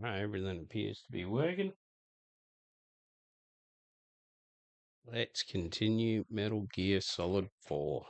Right, everything appears to be working. Let's continue Metal Gear Solid 4.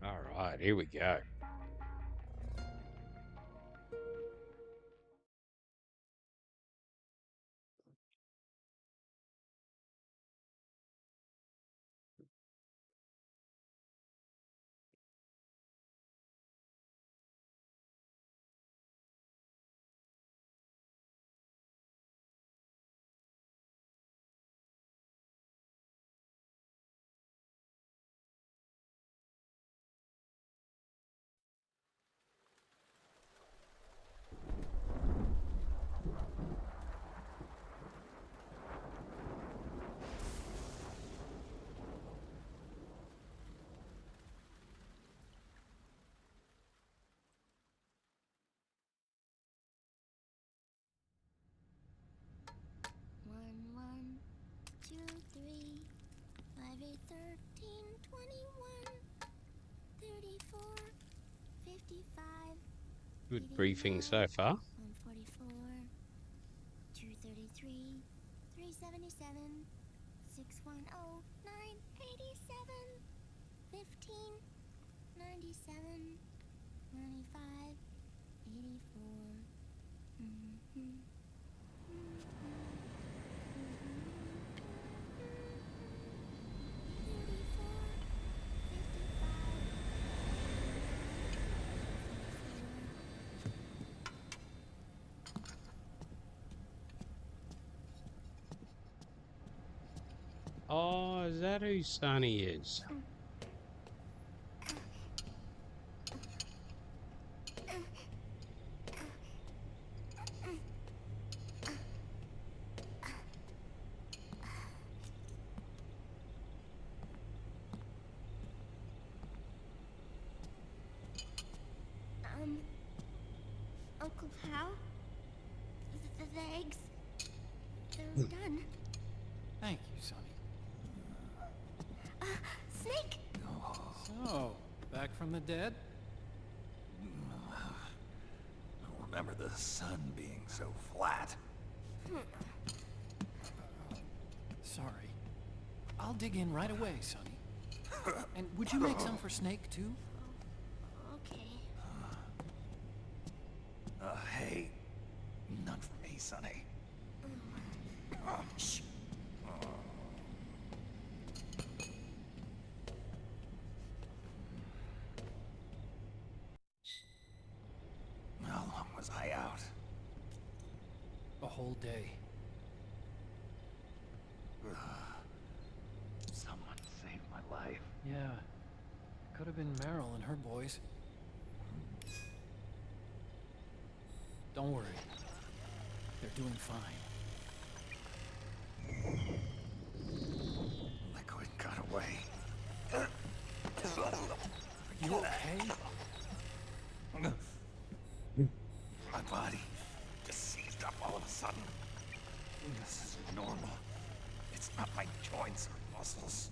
All right, here we go. One, one, two, three, 5, 8, 13, 21, 34, 55, Good briefing 89, so far. 144, 233, 377, 610, 987, 15, 97, 95, 84. Mm-hmm. Oh, is that who Sonny is? Uncle Pal? The eggs? They're done. Thank you, Sonny. Snake! So, back from the dead? Don't remember the sun being so flat. Sorry. I'll dig in right away, Sonny. And would you make some for Snake, too? Okay. Hey, none for me, Sonny. Shh. How long was I out? A whole day. Someone saved my life. Yeah. Could have been Meryl and her boys. Don't worry. They're doing fine. Liquid got away. You okay? My body just seized up all of a sudden. This isn't normal. It's not my joints or muscles.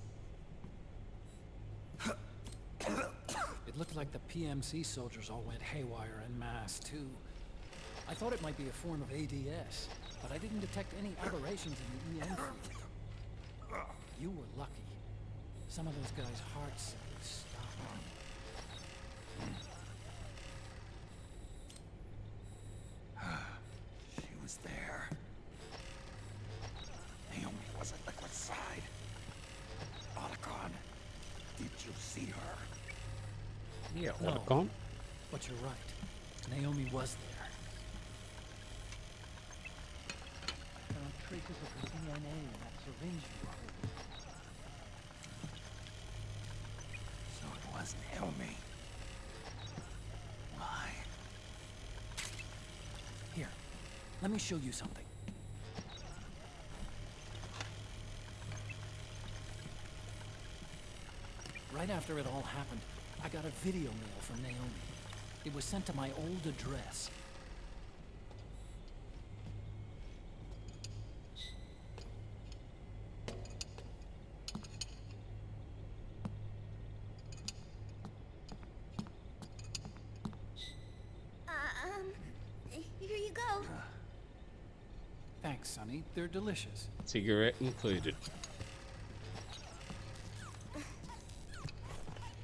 It looked like the PMC soldiers all went haywire en masse, too. I thought it might be a form of ADS, but I didn't detect any aberrations in the EM field. You were lucky. Some of those guys' hearts would stop. She was there. Naomi was at Liquid's side. Otacon, did you see her? Yeah, No. Otacon. But you're right. Naomi was there. I found traces of her DNA in that syringe you were holding. So it was Naomi. Why? Here, let me show you something. Right after it all happened, I got a video mail from Naomi. It was sent to my old address. Here you go. Thanks, Sonny. They're delicious. Cigarette included.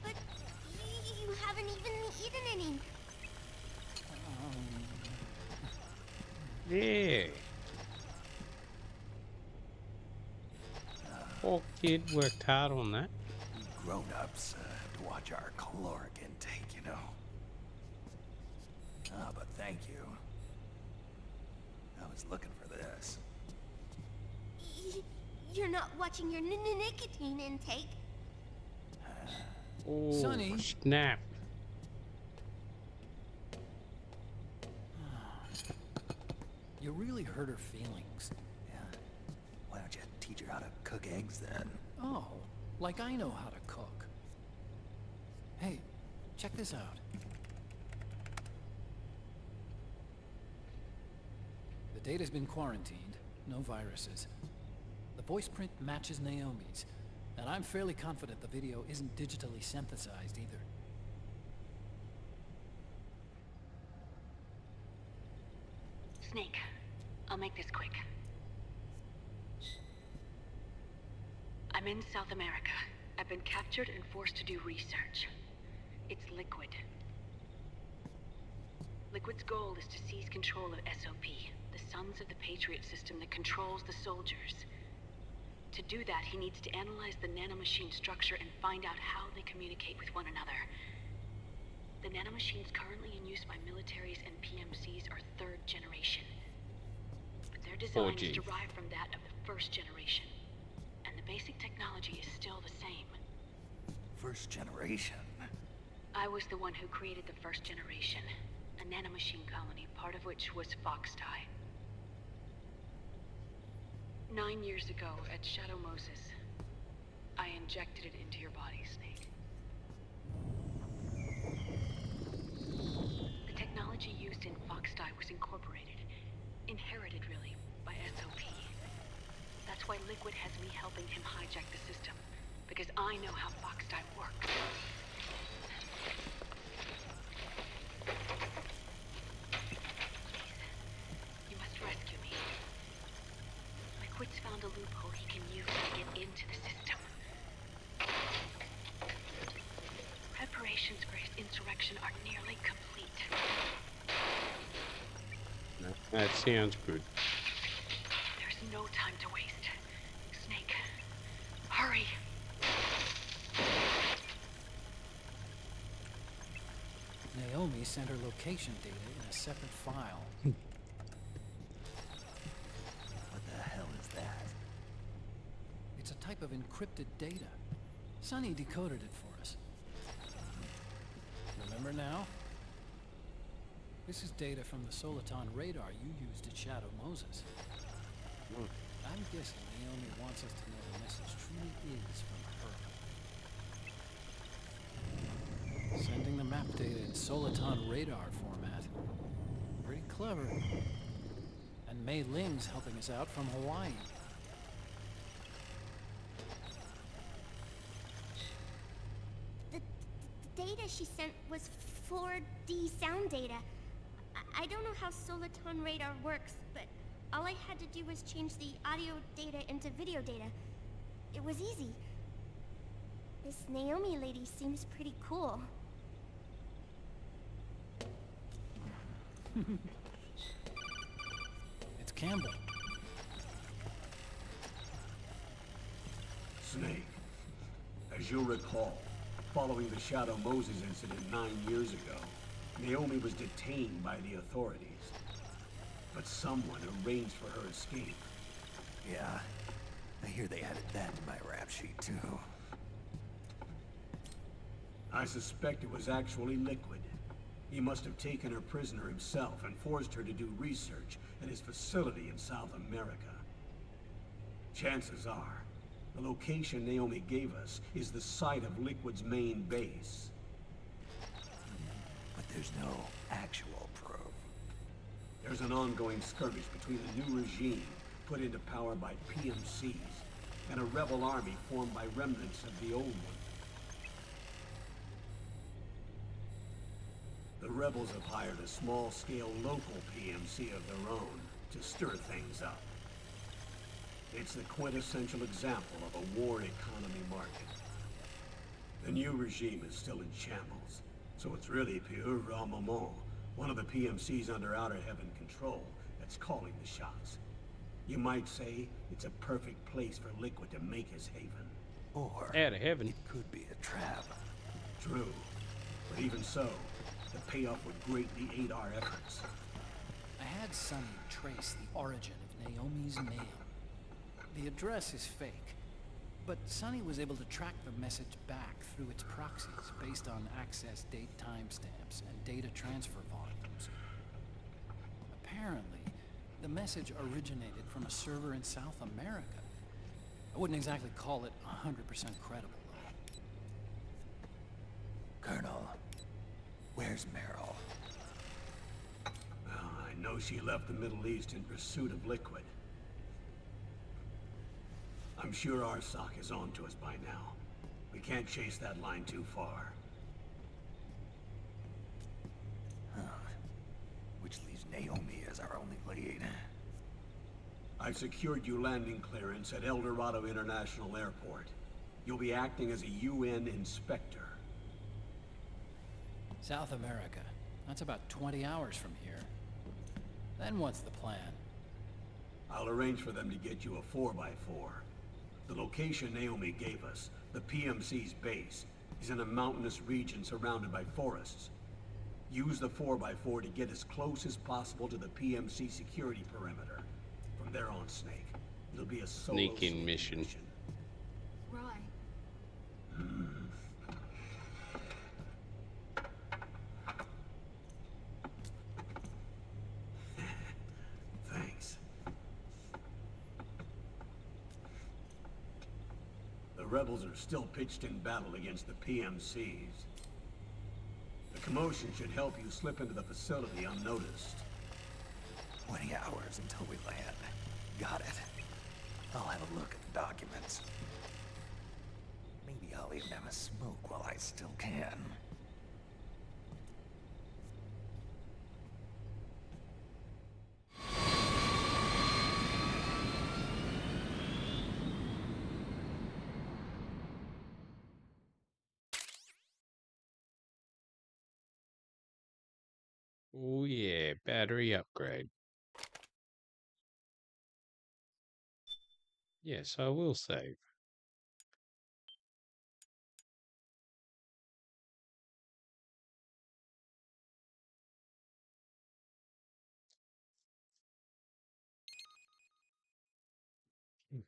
But you haven't even eaten any. Yeah. Poor kid worked hard on that. We grown-ups to watch our caloric intake, you know. Ah, but thank you. I was looking for this. You're not watching your nicotine intake. Oh, Sonny. snap. You really hurt her feelings. Yeah. Why don't you teach her how to cook eggs then? Oh, like I know how to cook. Hey, check this out. The data's been quarantined, no viruses. The voice print matches Naomi's, and I'm fairly confident the video isn't digitally synthesized either. Snake, I'll make this quick. I'm in South America. I've been captured and forced to do research. It's Liquid. Liquid's goal is to seize control of SOP, the Sons of the Patriot system that controls the soldiers. To do that, he needs to analyze the nanomachine structure and find out how they communicate with one another. The nanomachines currently in use by militaries and PMCs are third generation. But their design 4G. is derived from that of the first generation. And the basic technology is still the same. First generation. I was the one who created the first generation, a nanomachine colony, part of which was Foxdie. 9 years ago, at Shadow Moses, I injected it into your body, Snake. The technology used in Foxdie was incorporated, inherited really, by SOP. That's why Liquid has me helping him hijack the system, because I know how Foxdie works. You must rescue me. Liquid's found a loophole he can use to get into the system. Preparations for his insurrection are nearly complete. That sounds good. There's no time to waste. Snake, hurry! Naomi sent her location data in a separate file. What the hell is that? It's a type of encrypted data. Sonny decoded it for us. Remember now? This is data from the Soliton radar you used at Shadow Moses. I'm guessing Naomi wants us to know the message truly is from her. Sending the map data in Soliton radar format. Pretty clever. And Mei Ling's helping us out from Hawaii. The data she sent was 4D sound data. I don't know how Soliton radar works, but all I had to do was change the audio data into video data. It was easy. This Naomi lady seems pretty cool. It's Campbell. Snake, as you'll recall, following the Shadow Moses incident 9 years ago, Naomi was detained by the authorities. But someone arranged for her escape. Yeah, I hear they added that to my rap sheet, too. I suspect it was actually Liquid. He must have taken her prisoner himself and forced her to do research at his facility in South America. Chances are, the location Naomi gave us is the site of Liquid's main base. But there's no actual proof. There's an ongoing skirmish between a new regime put into power by PMCs and a rebel army formed by remnants of the old one. The rebels have hired a small-scale local PMC of their own to stir things up. It's the quintessential example of a war economy market. The new regime is still in shambles, so it's really pure raw moment, one of the PMCs under Outer Heaven control, that's calling the shots. You might say it's a perfect place for Liquid to make his haven. Or Out of heaven. it could be a trap. True, but even so, the payoff would greatly aid our efforts. I had Sonny trace the origin of Naomi's mail. The address is fake, but Sonny was able to track the message back through its proxies based on access date timestamps and data transfer volumes. Apparently, the message originated from a server in South America. I wouldn't exactly call it 100% credible, though. Colonel, where's Meryl? Well, I know she left the Middle East in pursuit of Liquid. I'm sure Arsak is on to us by now. We can't chase that line too far. Which leaves Naomi as our only lead. I've secured you landing clearance at El Dorado International Airport. You'll be acting as a UN inspector. South America. That's about 20 hours from here. Then what's the plan? I'll arrange for them to get you a 4x4. The location Naomi gave us, the PMC's base, is in a mountainous region surrounded by forests. Use the 4x4 to get as close as possible to the PMC security perimeter. From there on, Snake, it'll be a solo Sneaking mission. Right. Thanks. The rebels are still pitched in battle against the PMCs. The commotion should help you slip into the facility unnoticed. 20 hours until we land. Got it. I'll have a look at the documents. Maybe I'll even have a smoke while I still can. Oh yeah, battery upgrade. Yes, I will save. Hmm.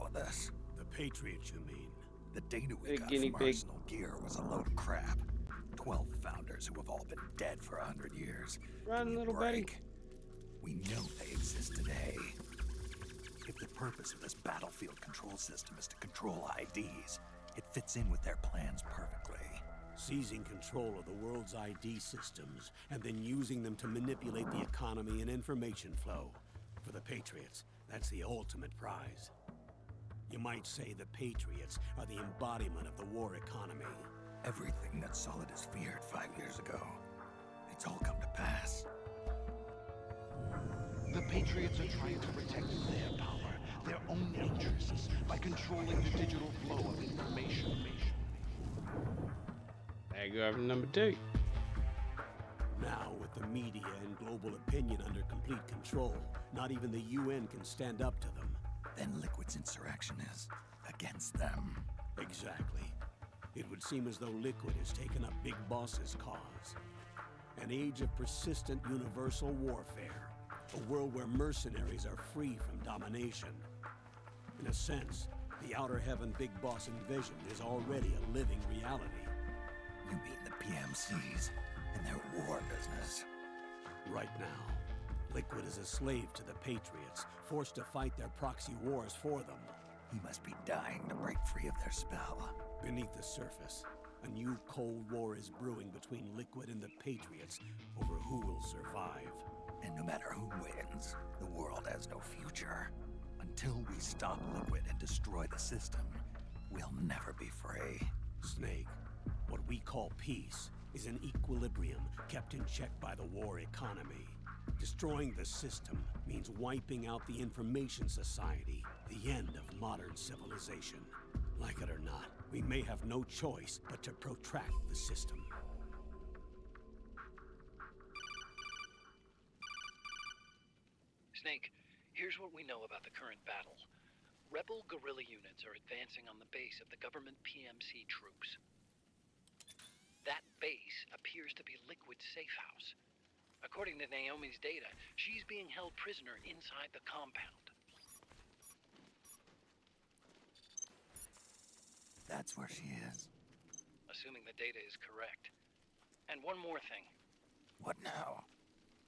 of this? The Patriots, you mean? The data we Big got guinea from pig. Arsenal Gear was a load of crap. 12 founders who have all been dead for 100 years. Run, Give me a little buddy. break. We know they exist today. If the purpose of this battlefield control system is to control IDs, it fits in with their plans perfectly. Seizing control of the world's ID systems, and then using them to manipulate the economy and information flow. For the Patriots, that's the ultimate prize. You might say the Patriots are the embodiment of the war economy. Everything that Solidus feared 5 years ago, it's all come to pass. The Patriots are trying to protect their power, their own interests, by controlling the digital flow of information. There you go, over number 2. Now, with the media and global opinion under complete control, not even the UN can stand up to them. Then Liquid's insurrection is against them. Exactly. It would seem as though Liquid has taken up Big Boss's cause. An age of persistent universal warfare. A world where mercenaries are free from domination. In a sense, the Outer Heaven Big Boss envisioned is already a living reality. You mean the PMCs and their war business? Right now, Liquid is a slave to the Patriots, forced to fight their proxy wars for them. He must be dying to break free of their spell. Beneath the surface, a new Cold War is brewing between Liquid and the Patriots over who will survive. And no matter who wins, the world has no future. Until we stop Liquid and destroy the system, we'll never be free. Snake, what we call peace is an equilibrium kept in check by the war economy. Destroying the system means wiping out the information society, the end of modern civilization. Like it or not, we may have no choice but to protract the system. Snake, here's what we know about the current battle. Rebel guerrilla units are advancing on the base of the government PMC troops. That base appears to be Liquid's safe house. According to Naomi's data, she's being held prisoner inside the compound. That's where she is. Assuming the data is correct. And one more thing. What now?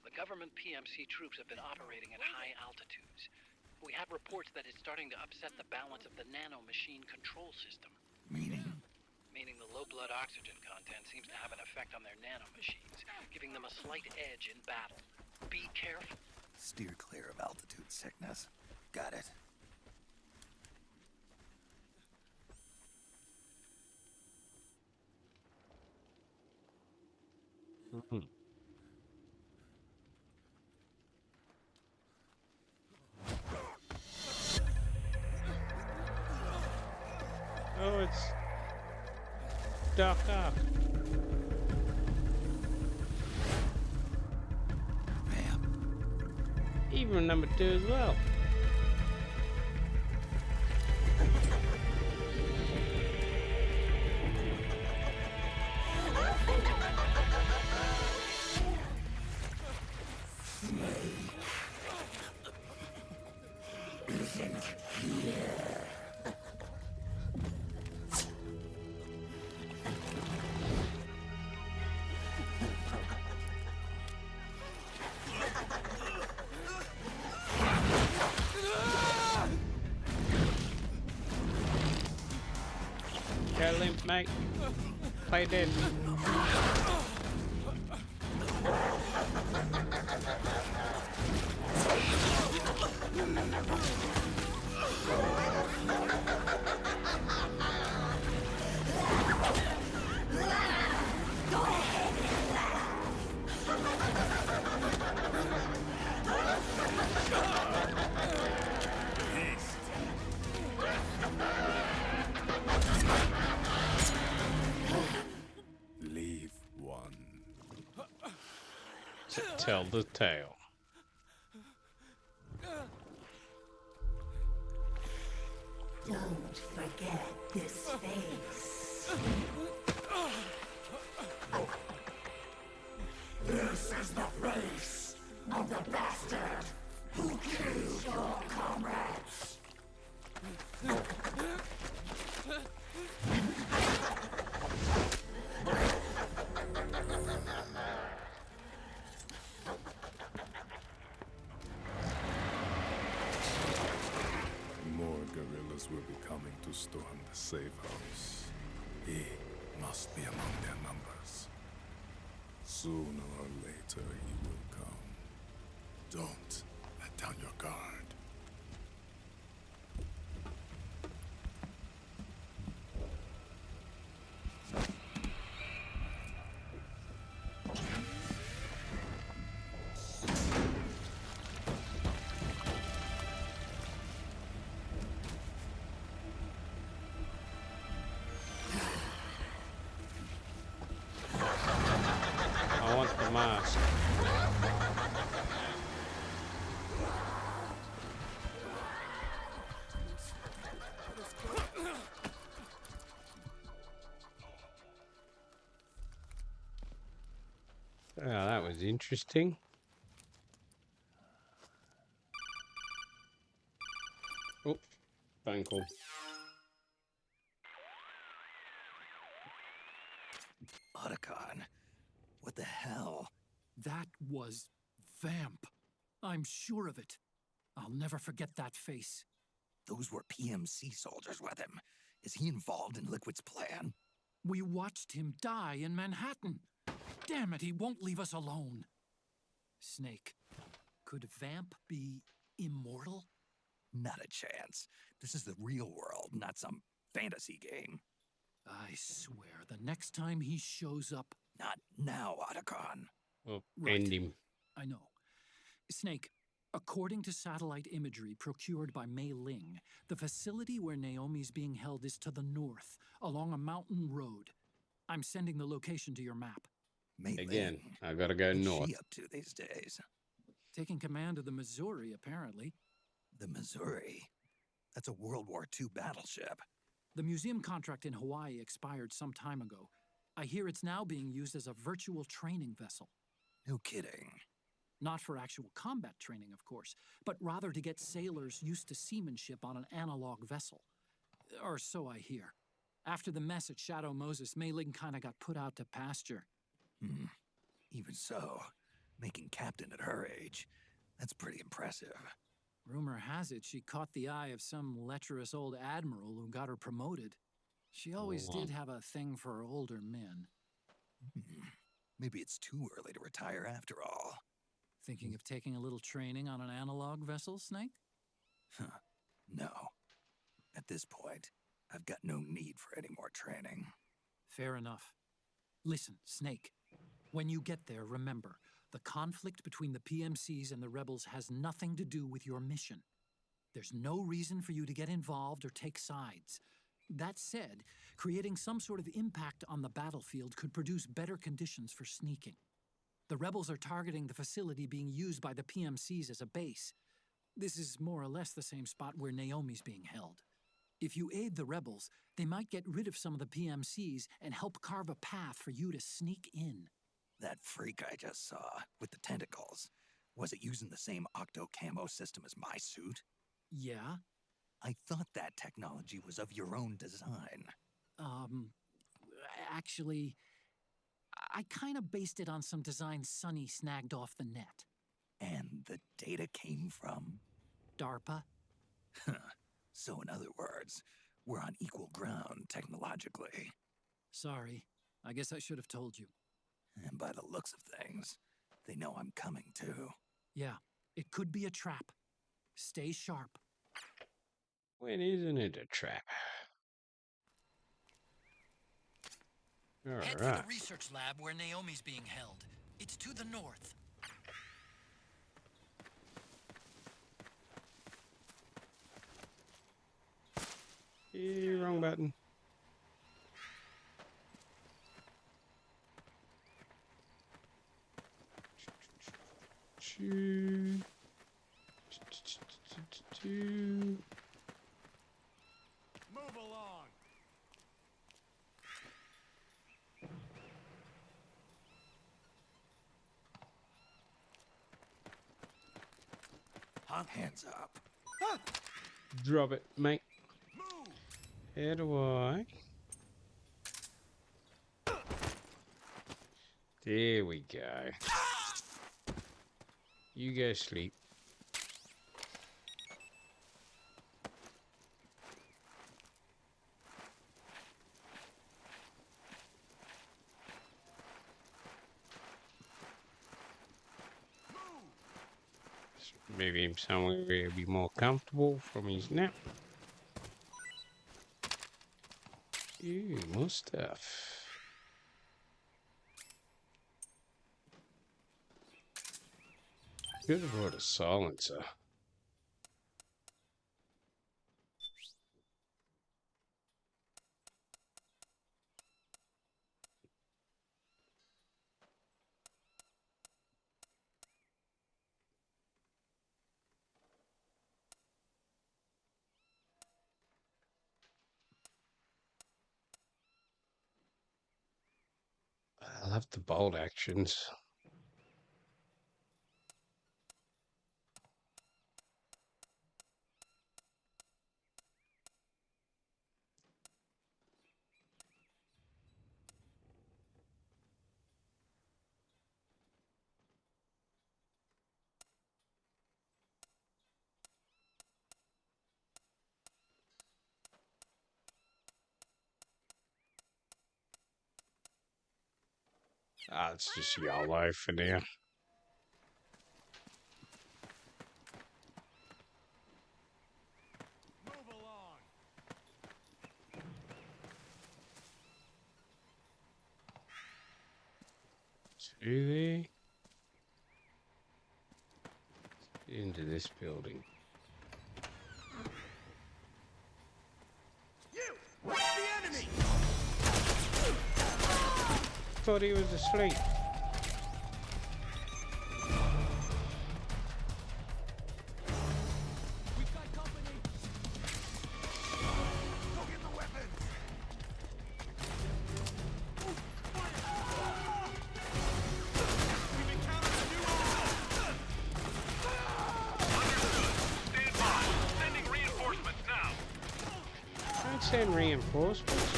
The government PMC troops have been operating at high altitudes. We have reports that it's starting to upset the balance of the nano-machine control system. Meaning? Meaning the low blood oxygen content seems to have an effect on their nano-machines, giving them a slight edge in battle. Be careful. Steer clear of altitude sickness. Got it. Oh, it's Doc Ock. Bam. Even number 2 as well. Go limp, mate. Play dead. Leave one. To tell the tale. Don't forget this face. This is the face of the bastard who killed your comrades. guerrillas will be coming to storm the safe house. He must be among their numbers. Sooner or later he will come. Don't let down your guard. I want the mask. Oh, that was interesting. Oh, phone call. Otacon, what the hell? That was Vamp. I'm sure of it. I'll never forget that face. Those were PMC soldiers with him. Is he involved in Liquid's plan? We watched him die in Manhattan. Damn it, he won't leave us alone. Snake, could Vamp be immortal? Not a chance. This is the real world, not some fantasy game. I swear, the next time he shows up... Not now, Otacon. Well, Right. end him. I know. Snake, according to satellite imagery procured by Mei Ling, the facility where Naomi's being held is to the north, along a mountain road. I'm sending the location to your map. Mei Again, Ling. I gotta go What's north. she up to these days? Taking command of the Missouri, apparently. The Missouri. That's a World War II battleship. The museum contract in Hawaii expired some time ago. I hear it's now being used as a virtual training vessel. No kidding. Not for actual combat training, of course, but rather to get sailors used to seamanship on an analog vessel. Or so I hear. After the mess at Shadow Moses, Mei Ling kinda got put out to pasture. Even so, making captain at her age, that's pretty impressive. Rumor has it she caught the eye of some lecherous old admiral who got her promoted. She always wow. did have a thing for older men. Maybe it's too early to retire after all. Thinking of taking a little training on an analog vessel, Snake? No. At this point, I've got no need for any more training. Fair enough. Listen, Snake. When you get there, remember, the conflict between the PMCs and the rebels has nothing to do with your mission. There's no reason for you to get involved or take sides. That said, creating some sort of impact on the battlefield could produce better conditions for sneaking. The rebels are targeting the facility being used by the PMCs as a base. This is more or less the same spot where Naomi's being held. If you aid the rebels, they might get rid of some of the PMCs and help carve a path for you to sneak in. That freak I just saw, with the tentacles, was it using the same octo-camo system as my suit? Yeah? I thought that technology was of your own design. Actually, I kind of based it on some designs Sonny snagged off the net. And the data came from? DARPA? So in other words, we're on equal ground technologically. Sorry, I guess I should have told you. And by the looks of things, they know I'm coming too. Yeah, it could be a trap. Stay sharp. When isn't it a trap? Head for Alright. the research lab where Naomi's being held. It's to the north. Wrong button. Move along. Huh? Hands up. Drop it, mate. Move. How do I? There we go. You go sleep. Move him somewhere where he'll be more comfortable from his nap. Ooh, more stuff. Could have brought a silencer. I love the bolt actions. Ah, it's just YOLO for now. Through there. Into this building. You! What's the enemy? Thought he was asleep. We've got company. Go get the weapons. We've encountered a new enemy. Understood. Stand by. Sending reinforcements now. Don't send reinforcements.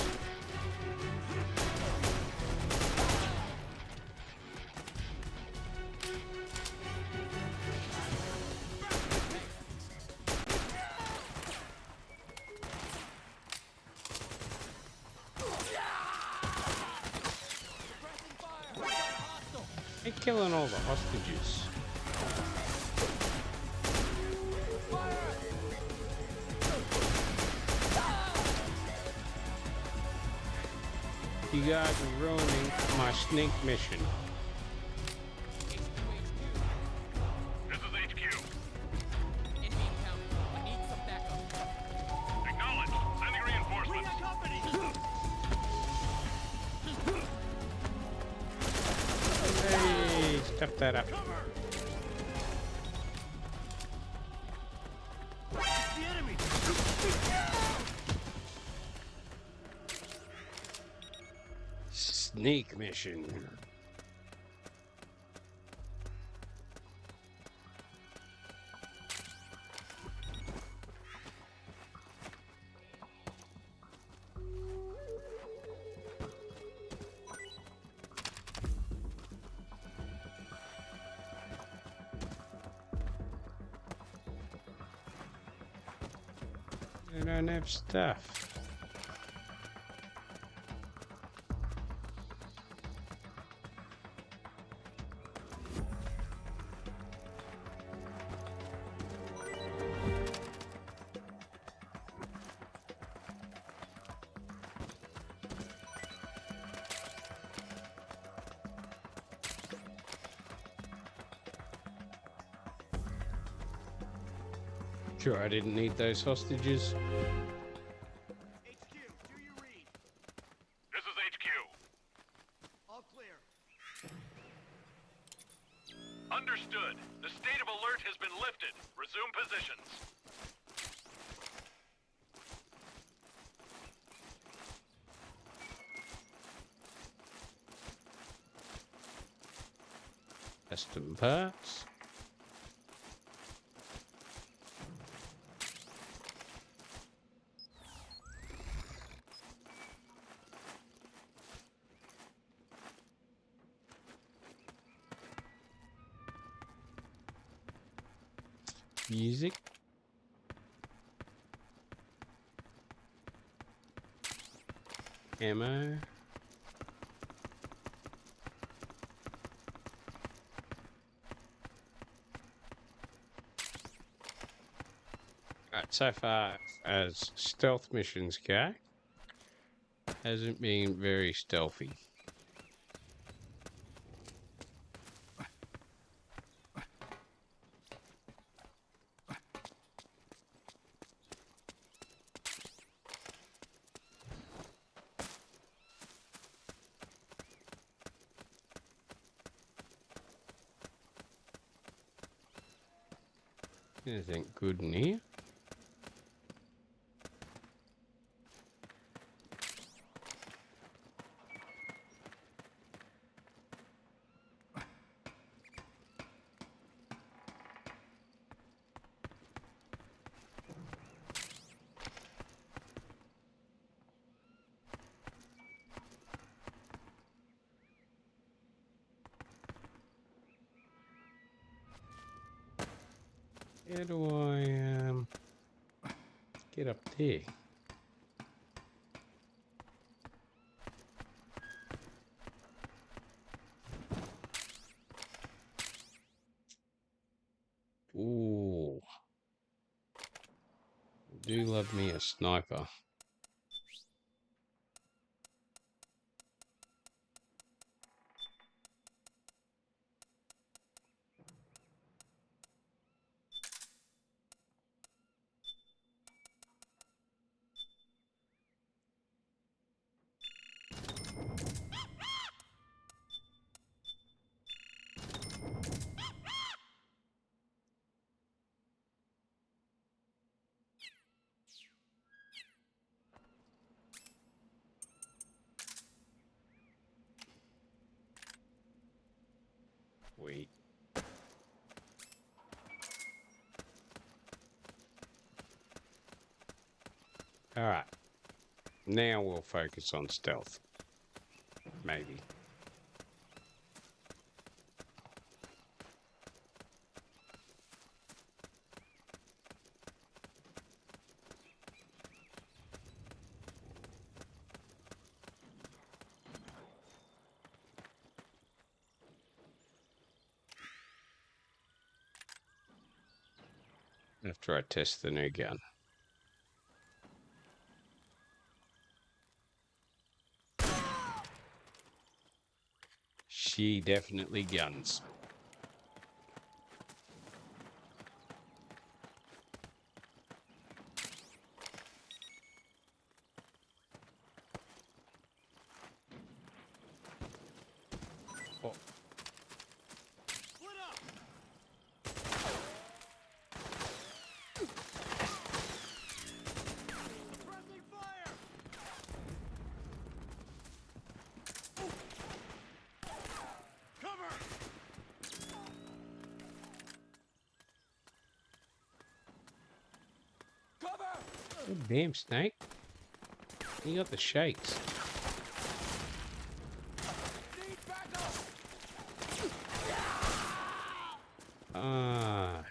They're killing all the hostages. You guys are ruining my sneak mission. This is HQ. Enemy encounter. I need some backup. Acknowledged. Sending reinforcements. Hey, stuff that up. It's the enemy. Sneak mission. They don't have stuff. Sure, I didn't need those hostages. HQ, do you read? This is HQ. All clear. Understood. The state of alert has been lifted. Resume positions. Custom parts. Music. Ammo. so far as stealth missions go, hasn't been very stealthy. Anything good in here? How do I get up there? Ooh. Do love me a sniper. Wait. Alright. Now we'll focus on stealth. Maybe. After I test the new gun. She definitely guns. Oh. Oh, damn, Snake. You got the shakes. Ah.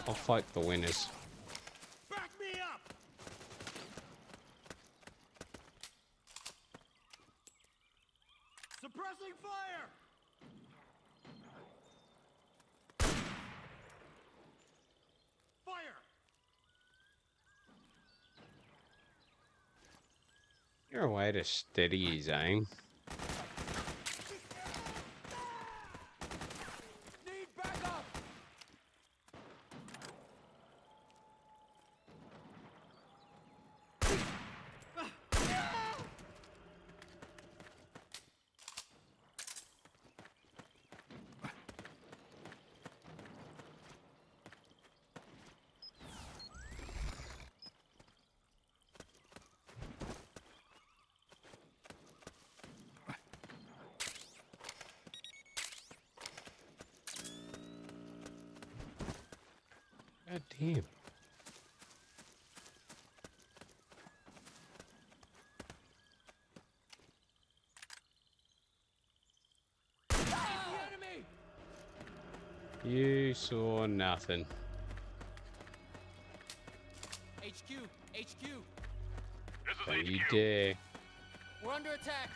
I'll fight the winners. Back me up! Suppressing fire! Fire! Is there a way to steady his aim? Need backup! God damn. You saw nothing. HQ, HQ. Don't you dare. We're under attack.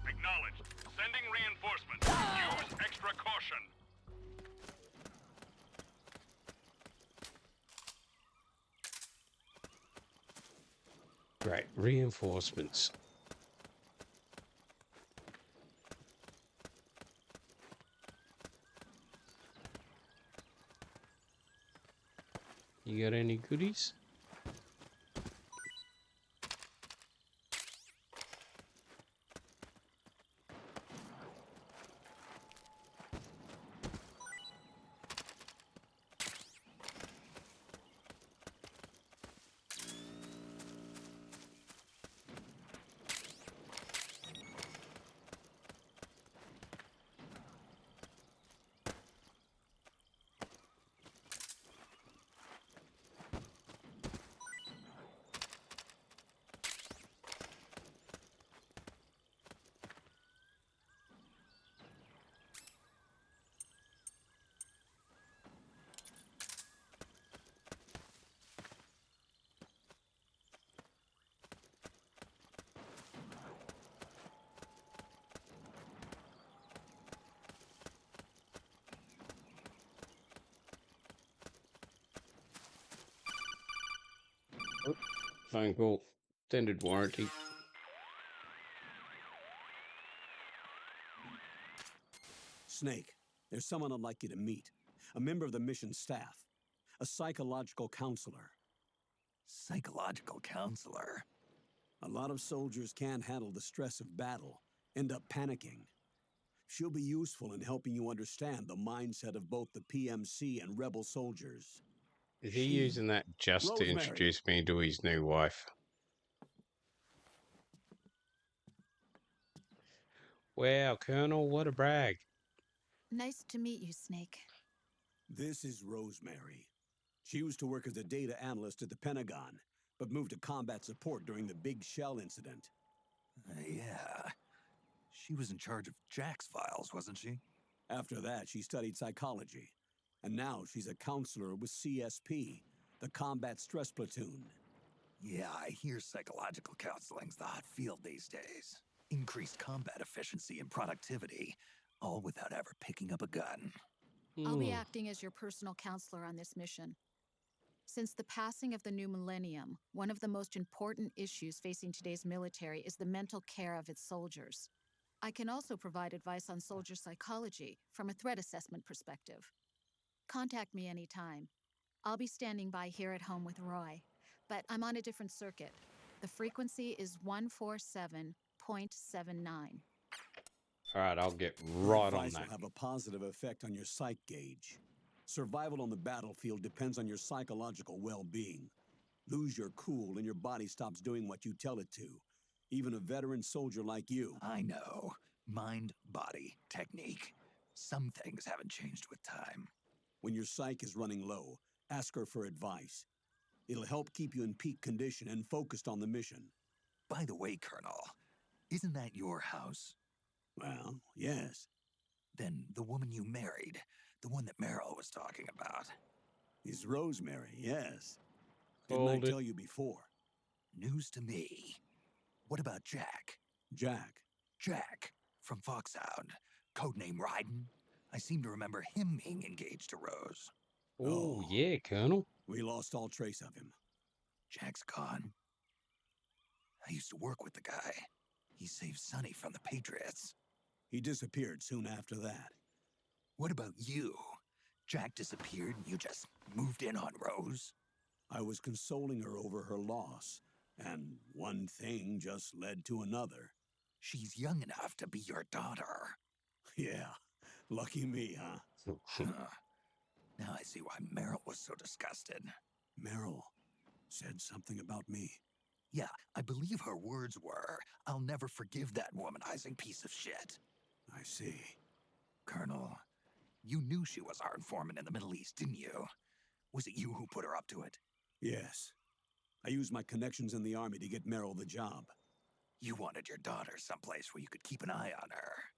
Acknowledged. Sending reinforcements. Use extra caution. Right, reinforcements. You got any goodies? Oh, phone call. Extended warranty. Snake, there's someone I'd like you to meet. A member of the mission staff. A psychological counselor. Psychological counselor? A lot of soldiers can't handle the stress of battle, end up panicking. She'll be useful in helping you understand the mindset of both the PMC and rebel soldiers. Is he using that just to Rosemary. introduce me to his new wife? Wow, Colonel, what a brag. Nice to meet you, Snake. This is Rosemary. She used to work as a data analyst at the Pentagon, but moved to combat support during the Big Shell incident. Yeah. She was in charge of Jack's files, wasn't she? After that, she studied psychology. And now she's a counselor with CSP, the Combat Stress Platoon. Yeah, I hear psychological counseling's the hot field these days. Increased combat efficiency and productivity, all without ever picking up a gun. I'll be acting as your personal counselor on this mission. Since the passing of the new millennium, one of the most important issues facing today's military is the mental care of its soldiers. I can also provide advice on soldier psychology from a threat assessment perspective. Contact me anytime. I'll be standing by here at home with Roy, but I'm on a different circuit. The frequency is 147.79. All right, I'll get Your right on advice that. will have a positive effect on your psych gauge. Survival on the battlefield depends on your psychological well-being. Lose your cool and your body stops doing what you tell it to. Even a veteran soldier like you. I know. Mind, body, technique. Some things haven't changed with time. When your psyche is running low, ask her for advice. It'll help keep you in peak condition and focused on the mission. By the way, Colonel, isn't that your house? Well, yes. Then the woman you married, the one that Meryl was talking about. Is Rosemary, yes. Didn't I tell you before? News to me. What about Jack? Jack? Jack, from Foxhound. Codename Ryden. I seem to remember him being engaged to Rose. Oh, yeah, Colonel. We lost all trace of him. Jack's gone. I used to work with the guy. He saved Sonny from the Patriots. He disappeared soon after that. What about you? Jack disappeared and you just moved in on Rose? I was consoling her over her loss, and one thing just led to another. She's young enough to be your daughter. Yeah, lucky me, huh? Now I see why Meryl was so disgusted. Meryl said something about me. Yeah, I believe her words were, "I'll never forgive that womanizing piece of shit." I see. Colonel, you knew she was our informant in the Middle East, didn't you? Was it you who put her up to it? Yes. I used my connections in the army to get Meryl the job. You wanted your daughter someplace where you could keep an eye on her.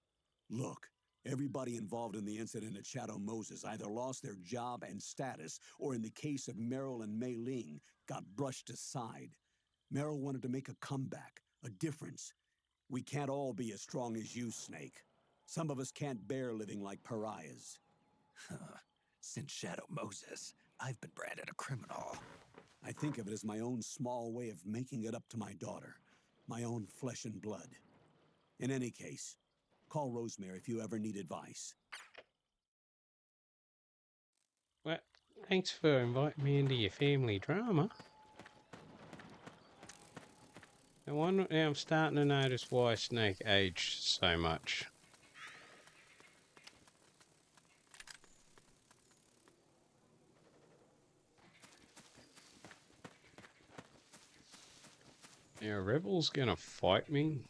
Look, everybody involved in the incident at Shadow Moses either lost their job and status, or in the case of Meryl and Mei Ling, got brushed aside. Meryl wanted to make a comeback, a difference. We can't all be as strong as you, Snake. Some of us can't bear living like pariahs. Since Shadow Moses, I've been branded a criminal. I think of it as my own small way of making it up to my daughter. My own flesh and blood. In any case, call Rosemary if you ever need advice. Well, thanks for inviting me into your family drama. Now I'm starting to notice why Snake aged so much. Now, Rebel's gonna fight me.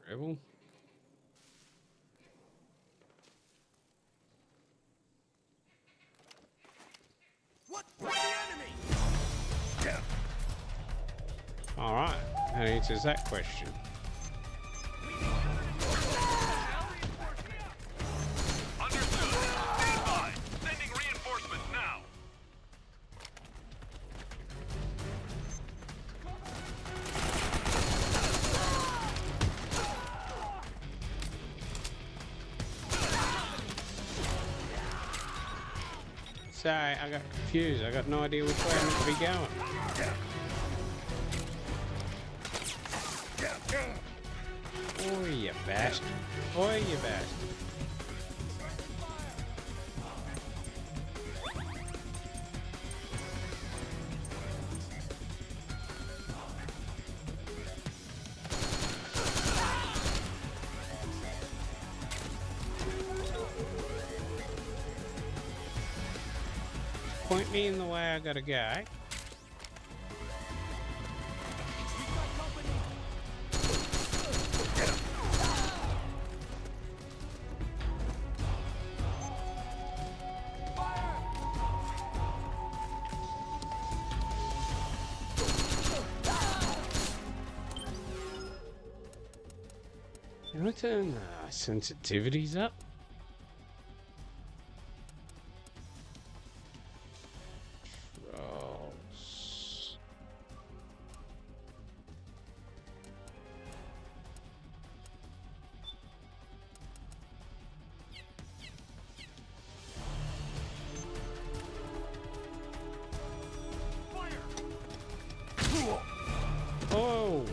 Rebel. What's the enemy? Alright, that answers that question. Understood. Stand by. Sending reinforcements now. Sorry, I got confused. I got no idea which way I'm meant to be going. Oh, you bastard. Oh, you bastard. Point me in the way I gotta go. Can I turn the sensitivities up? Controls. Oh!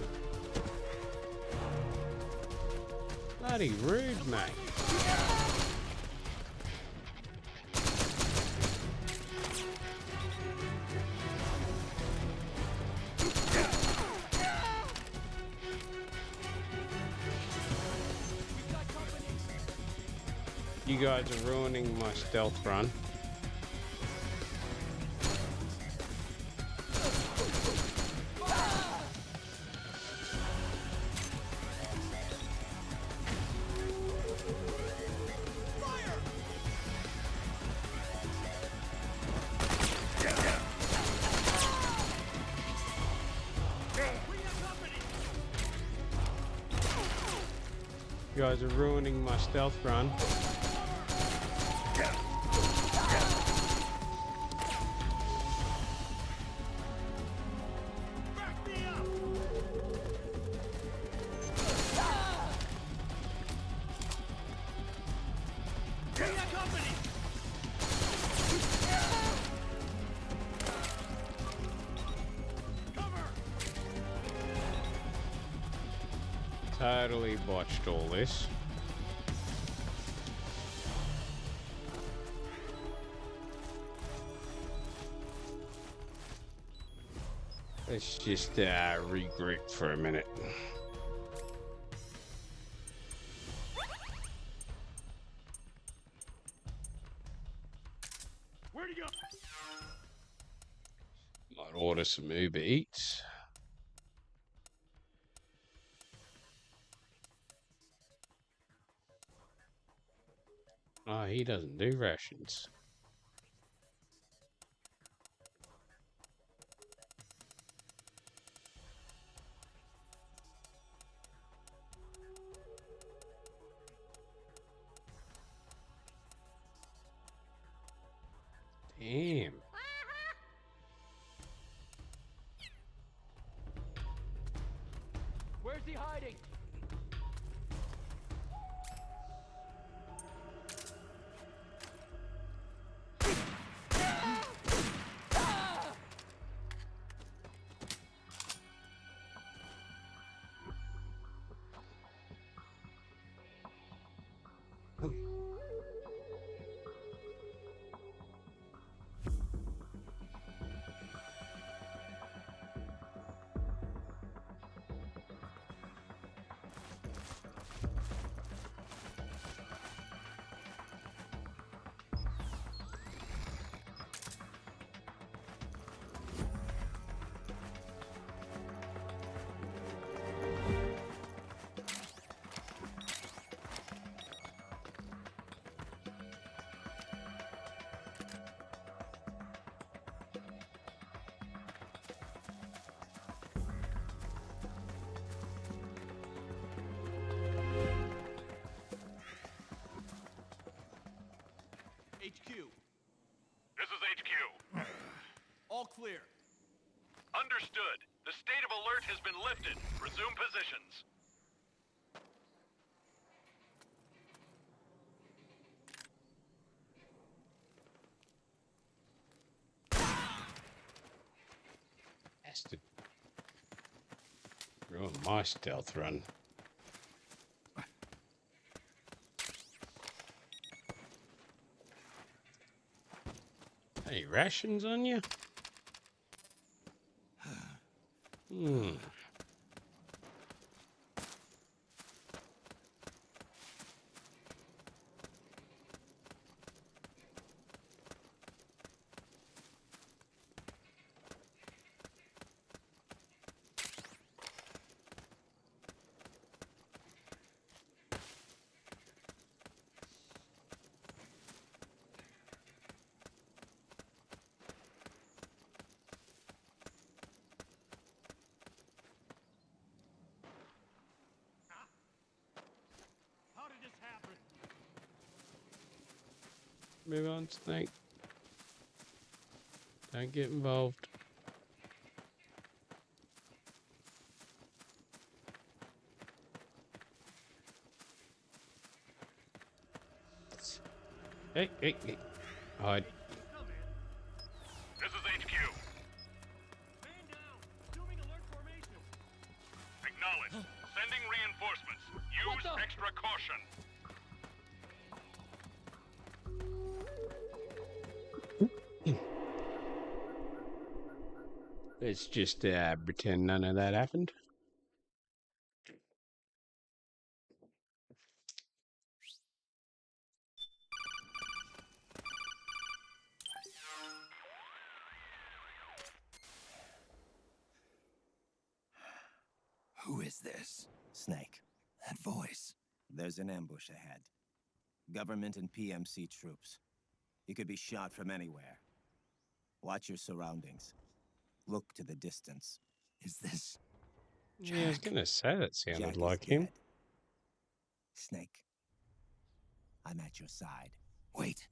Bloody rude, mate. You guys are ruining my stealth run. You guys are ruining my stealth run. Totally botched all this. Let's just regroup for a minute. order some Uber Eats. Oh, he doesn't do rations. Damn. Where's he hiding? HQ. This is HQ. All clear. Understood. The state of alert has been lifted. Resume positions. Bastard. Ruin my stealth run. Any rations on you? How did this happen? Move on, Snake. Don't get involved. Hey, hey, hey. Hide. This is HQ. Man down. Assuming alert formation. Acknowledged. Sending reinforcements. Use extra caution. Let's just pretend none of that happened. Who is this? Snake. That voice. There's an ambush ahead. Government and PMC troops. You could be shot from anywhere. Watch your surroundings. Look to the distance. Is this... Yeah, I was gonna say that sounded Jack like is him. dead. Snake. I'm at your side. Wait.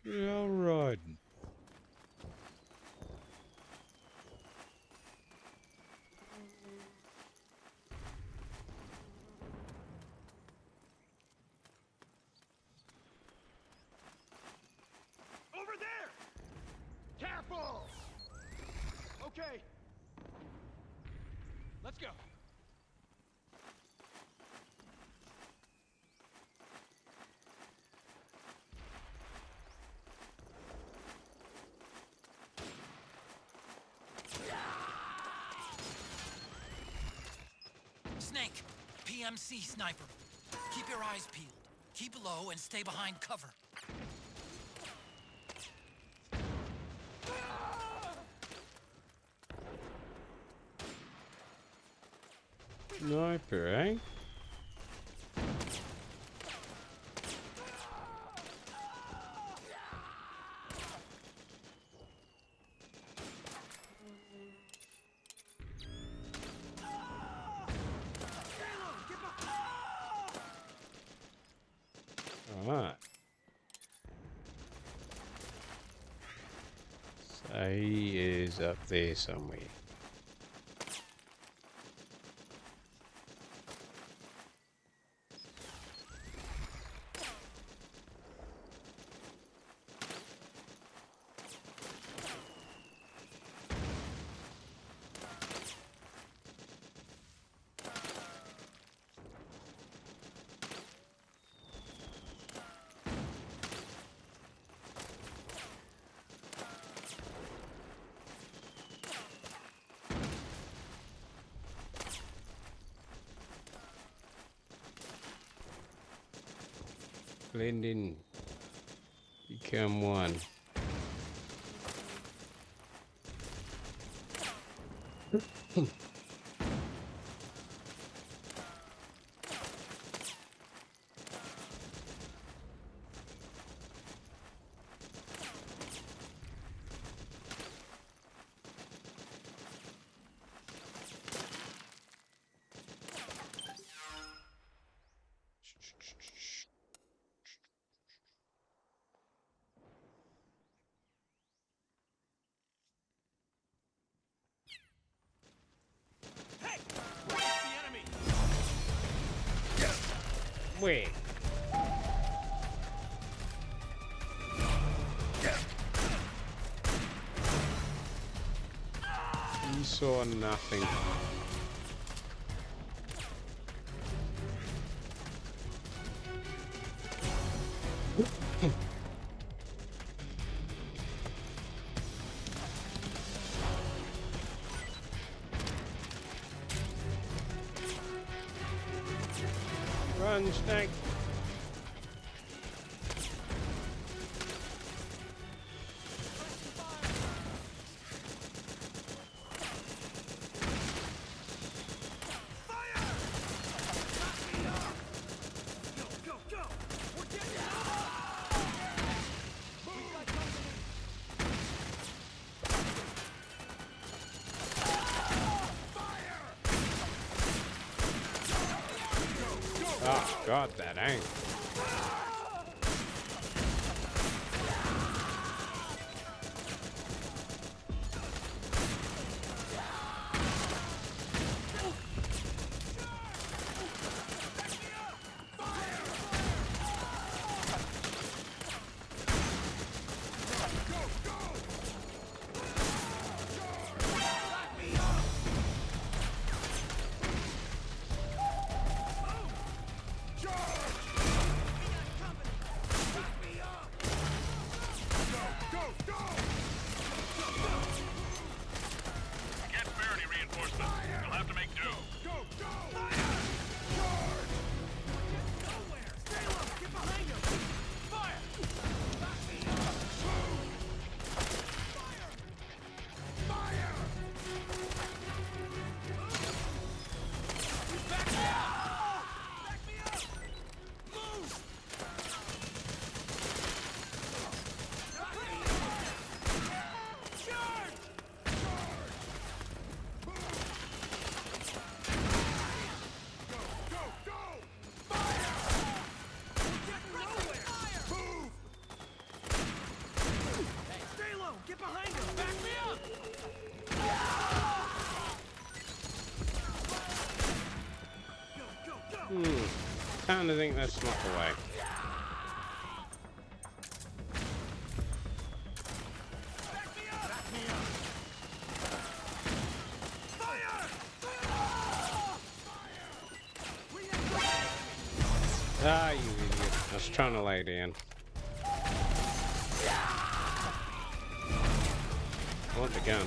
All riding. Over there! Careful! Okay. Let's go. Snake, PMC sniper. Keep your eyes peeled. Keep low and stay behind cover. Sniper, eh? Alright. So he is up there somewhere. Blend in. Become one. Where? You saw nothing. Run, Snake. Oh, God, that ain't. Kinda think that's not the way. Ah, you idiot. I was trying to lay down. I want the gun.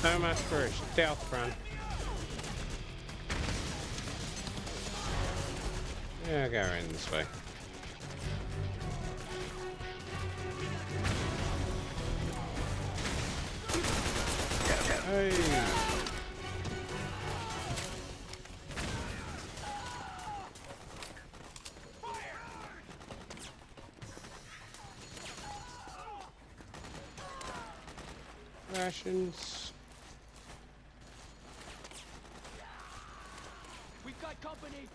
So much for a stealth run. Yeah, I'll go around this way. Hey. Rations. We've got company.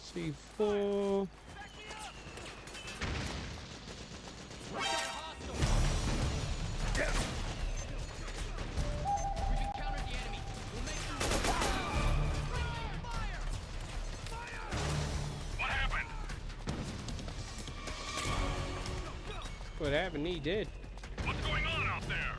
C4. What happened? He did. What's going on out there?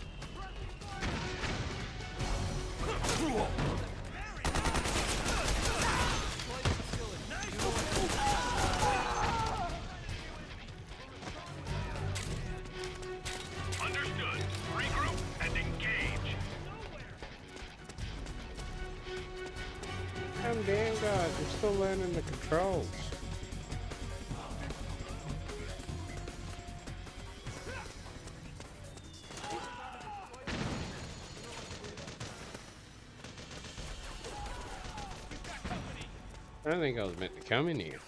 Understood. Regroup and engage. Oh damn guys, I'm still learning the controls. I don't think I was meant to come in here.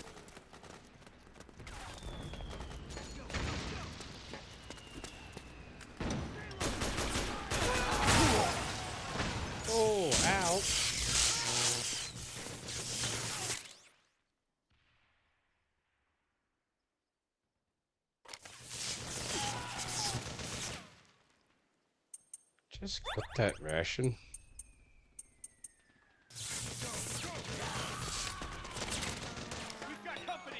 Oh, ow. Just got that ration. We've got company.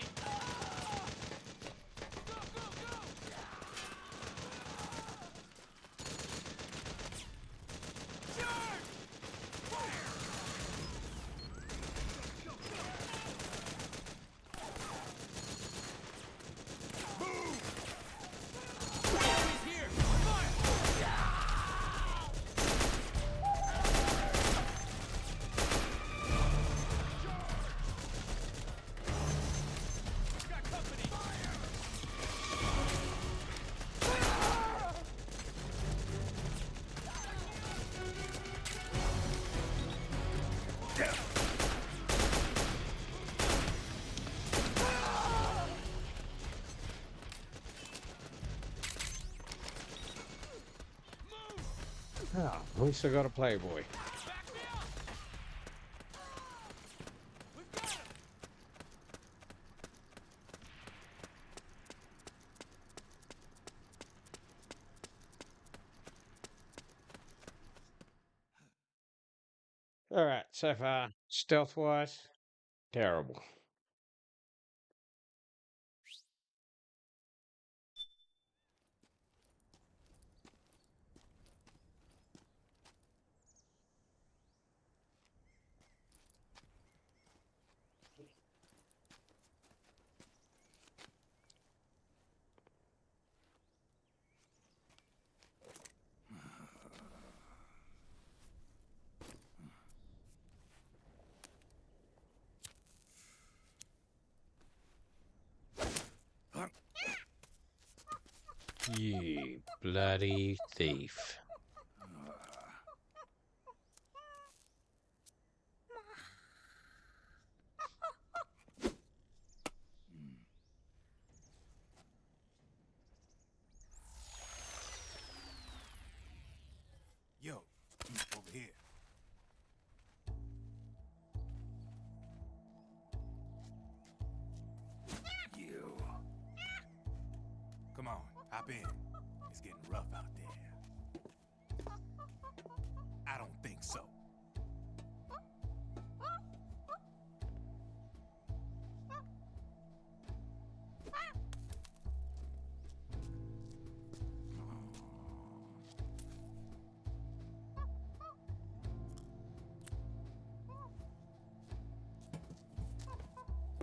Ah, at least I got a Playboy. Alright, so far, stealth-wise, terrible. You bloody thief. Yo, over here. You. Come on, hop in. It's getting rough out there. I don't think so.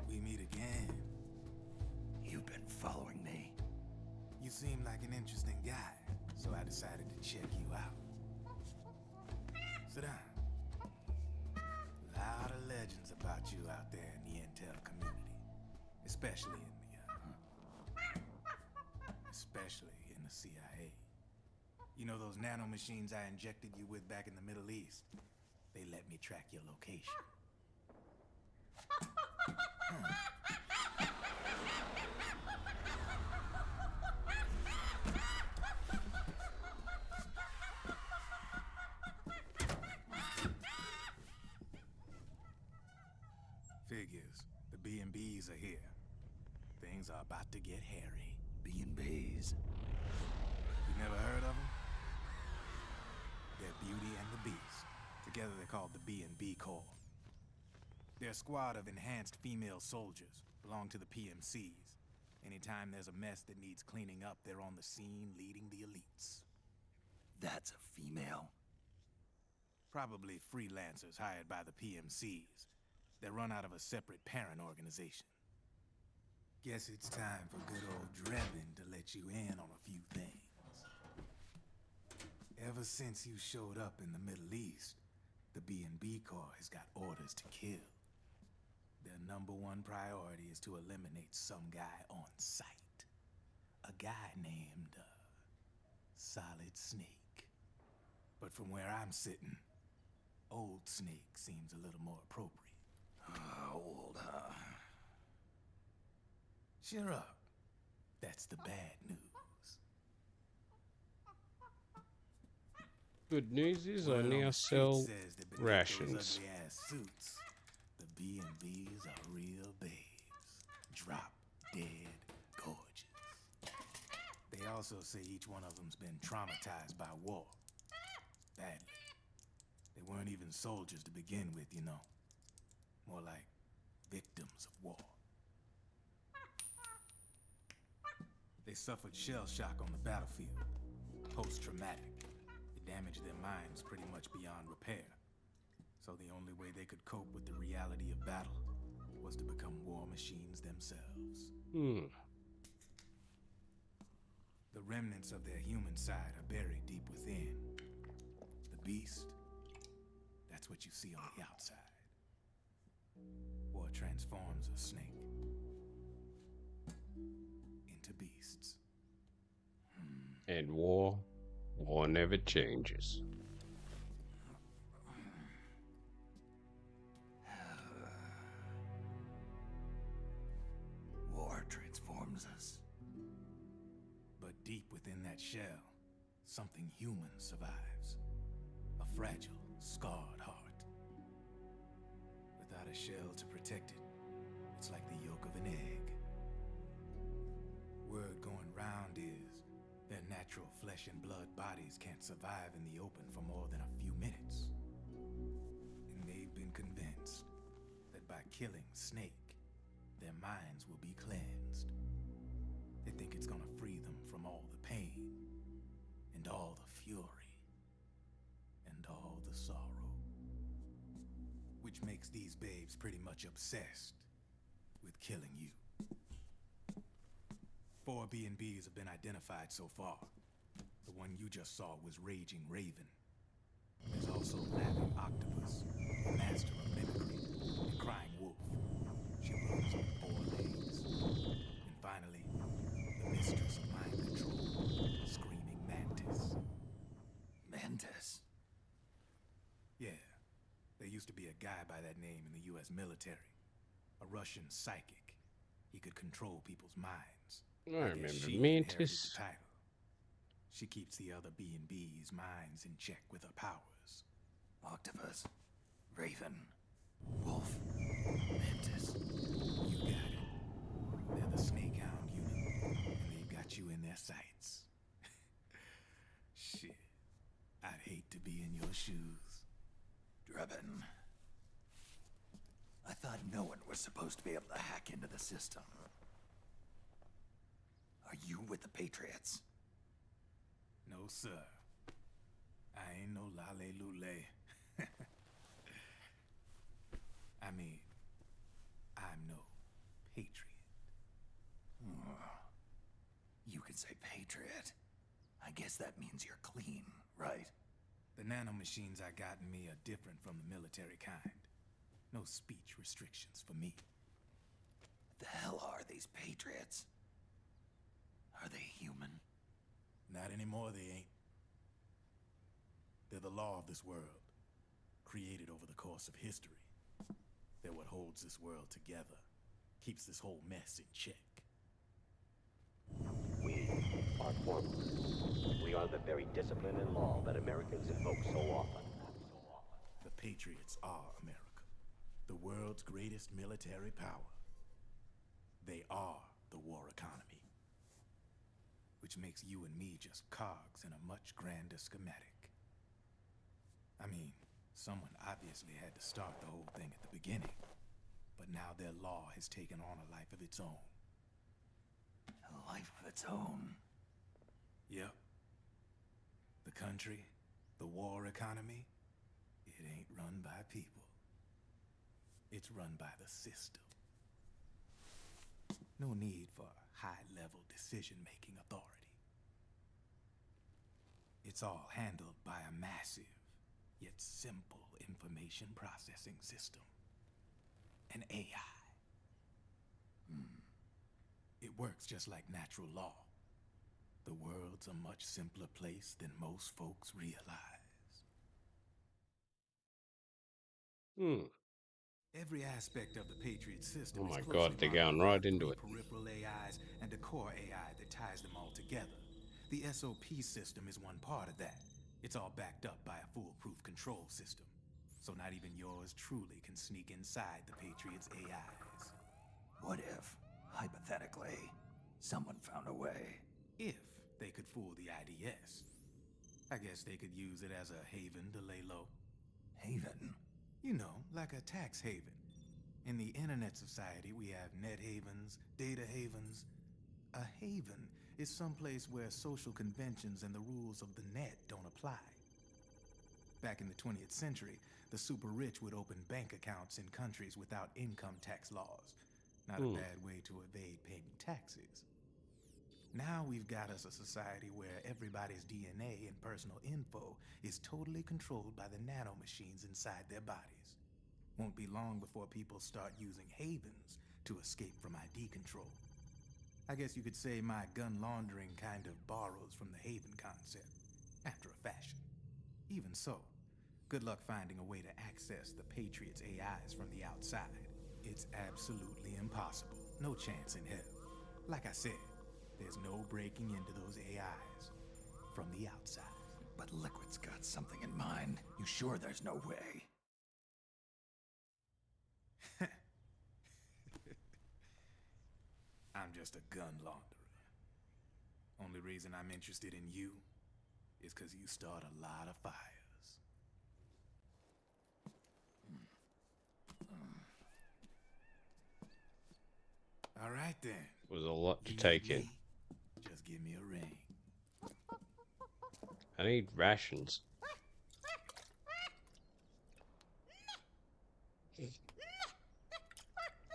We meet again. You've been following me. You seem like an interesting guy, so I decided to check you out. Sit down. A lot of legends about you out there in the intel community, especially in the CIA. You know those nanomachines I injected you with back in the Middle East? They let me track your location. Figures. The B&Bs are here. Things are about to get hairy. B&Bs. You never heard of them? They're Beauty and the Beast. Together they're called the B&B Corps. They're a squad of enhanced female soldiers, belong to the PMCs. Anytime there's a mess that needs cleaning up, they're on the scene leading the elites. That's a female? Probably freelancers hired by the PMCs. They're run out of a separate parent organization. Guess it's time for good old Drebin to let you in on a few things. Ever since you showed up in the Middle East, the B&B Corps has got orders to kill. Their #1 priority is to eliminate some guy on sight. A guy named, Solid Snake. But from where I'm sitting, Old Snake seems a little more appropriate. Old, huh? Cheer up. That's the bad news. Good news is I Word on now the street sell says that beneath rations. those ugly-ass suits, the B&Bs are real babes. Drop dead gorgeous. They also say each one of them's been traumatized by war. Badly. They weren't even soldiers to begin with, you know. More like victims of war. They suffered shell shock on the battlefield. Post-traumatic. It damaged their minds pretty much beyond repair. So the only way they could cope with the reality of battle was to become war machines themselves. The remnants of their human side are buried deep within. The beast, that's what you see on the outside. War transforms a snake into beasts. And war never changes. War transforms us. But deep within that shell, something human survives. A fragile, scarred heart. Without a shell to protect it, it's like the yolk of an egg. Word going round is their natural flesh and blood bodies can't survive in the open for more than a few minutes. And they've been convinced that by killing Snake, their minds will be cleansed. They think it's gonna free them from all the pain, and all the fury, and all the sorrow. Which makes these babes pretty much obsessed with killing you. 4 B&Bs have been identified so far. The one you just saw was Raging Raven. There's also Laughing Octopus, the master of mimicry, and Crying Wolf. She runs on 4 legs. And finally, the mistress of mind control, Screaming Mantis. Mantis? Yeah. There used to be a guy by that name in the US military. A Russian psychic. He could control people's minds. I guess remember she inherited Mantis. the title. She keeps the other B&B's minds in check with her powers. Octopus, Raven, Wolf, Mantis. You got it. They're the Snake Hound unit, and they've got you in their sights. Shit. I'd hate to be in your shoes. Drebin. I thought no one was supposed to be able to hack into the system. Are you with the Patriots? No, sir. I ain't no lale-lule. I mean, I'm no patriot. You can say patriot. I guess that means you're clean, right? The nanomachines I got in me are different from the military kind. No speech restrictions for me. The hell are these Patriots? Are they human? Not anymore, they ain't. They're the law of this world, created over the course of history. They're what holds this world together, keeps this whole mess in check. We are one. We are the very discipline and law that Americans invoke so often. The Patriots are America, the world's greatest military power. They are the war economy, which makes you and me just cogs in a much grander schematic. I mean, someone obviously had to start the whole thing at the beginning, but now their law has taken on a life of its own. A life of its own? Yep. The country, the war economy, it ain't run by people. It's run by the system. No need for high-level decision-making authority. It's all handled by a massive, yet simple information processing system. An AI. It works just like natural law. The world's a much simpler place than most folks realize. Every aspect of the Patriot system Oh is my closely god, they're going monitored by right into it. peripheral AIs and a core AI that ties them all together. The SOP system is one part of that. It's all backed up by a foolproof control system. So not even yours truly can sneak inside the Patriots' AIs. What if, hypothetically, someone found a way? If they could fool the IDS. I guess they could use it as a haven to lay low. Haven? You know, like a tax haven. In the internet society, we have net havens, data havens. A haven is someplace where social conventions and the rules of the net don't apply. Back in the 20th century, the super rich would open bank accounts in countries without income tax laws. Not a bad way to evade paying taxes. Now we've got us a society where everybody's DNA and personal info is totally controlled by the nanomachines inside their bodies. Won't be long before people start using havens to escape from ID control. I guess you could say my gun laundering kind of borrows from the haven concept, after a fashion. Even so, good luck finding a way to access the Patriots' AIs from the outside. It's absolutely impossible. No chance in hell. Like I said, there's no breaking into those AIs from the outside. But Liquid's got something in mind. You sure there's no way? I'm just a gun launderer. Only reason I'm interested in you is because you start a lot of fires. All right then. Was a lot to You take need in. me? Just give me a ring. I need rations.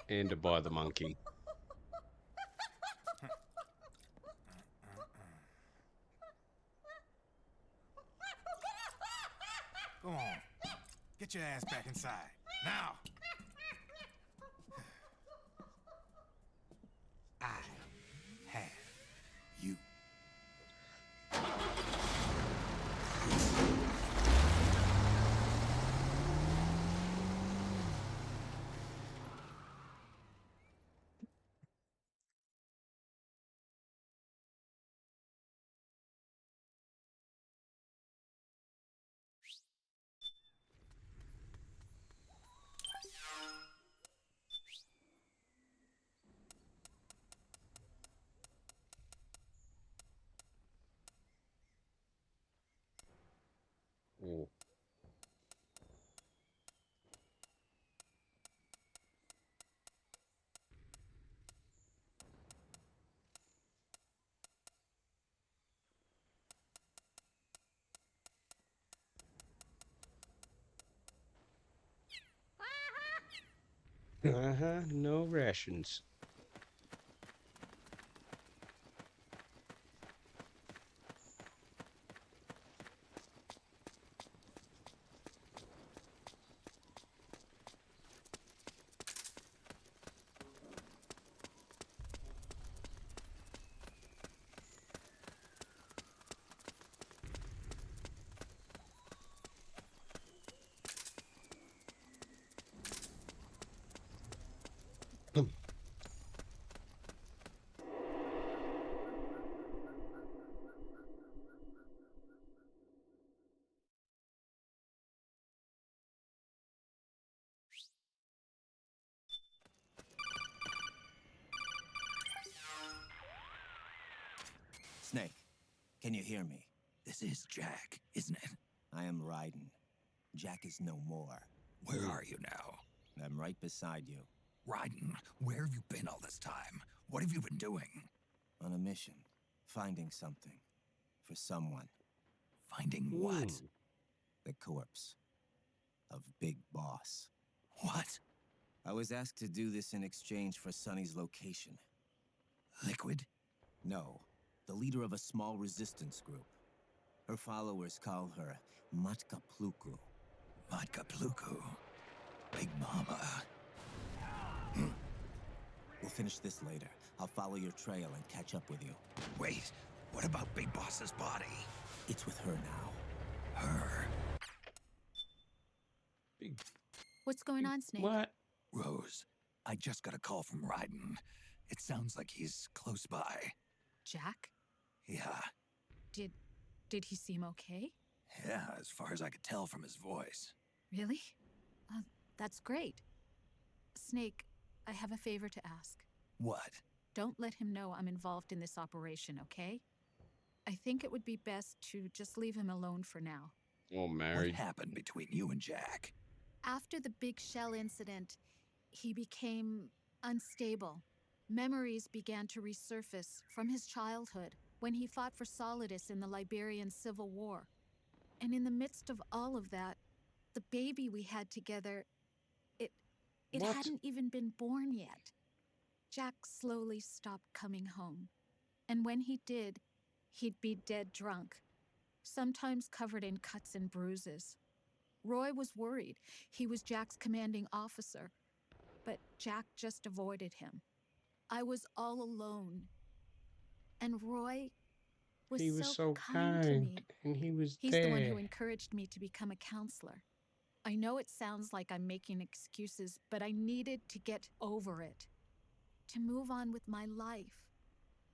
And to buy the monkey. Go on. Get your ass back inside. Now! I have you. Ooh. No rations. Snake, can you hear me? This is Jack, isn't it? I am Raiden. Jack is no more. Where are you now? I'm right beside you. Raiden, where have you been all this time? What have you been doing? On a mission. Finding something. For someone. Finding what? The corpse. Of Big Boss. What? I was asked to do this in exchange for Sonny's location. Liquid? No. The leader of a small resistance group. Her followers call her Matka Pluku. Matka Pluku? Big Mama. We'll finish this later. I'll follow your trail and catch up with you. Wait, what about Big Boss's body? It's with her now. Her? What's going on, Snake? What? Rose, I just got a call from Raiden. It sounds like he's close by. Jack? Yeah. Did he seem okay? Yeah, as far as I could tell from his voice. Really? That's great. Snake, I have a favor to ask. What? Don't let him know I'm involved in this operation, okay? I think it would be best to just leave him alone for now. Oh, married. What happened between you and Jack? After the big shell incident, he became unstable. Memories began to resurface from his childhood when he fought for Solidus in the Liberian Civil War. And in the midst of all of that, the baby we had together, it What? hadn't even been born yet. Jack slowly stopped coming home. And when he did, he'd be dead drunk, sometimes covered in cuts and bruises. Roy was worried. He was Jack's commanding officer, but Jack just avoided him. I was all alone. And Roy was, He was so kind to me. and he was He's there. the one who encouraged me to become a counselor. I know it sounds like I'm making excuses, but I needed to get over it, to move on with my life.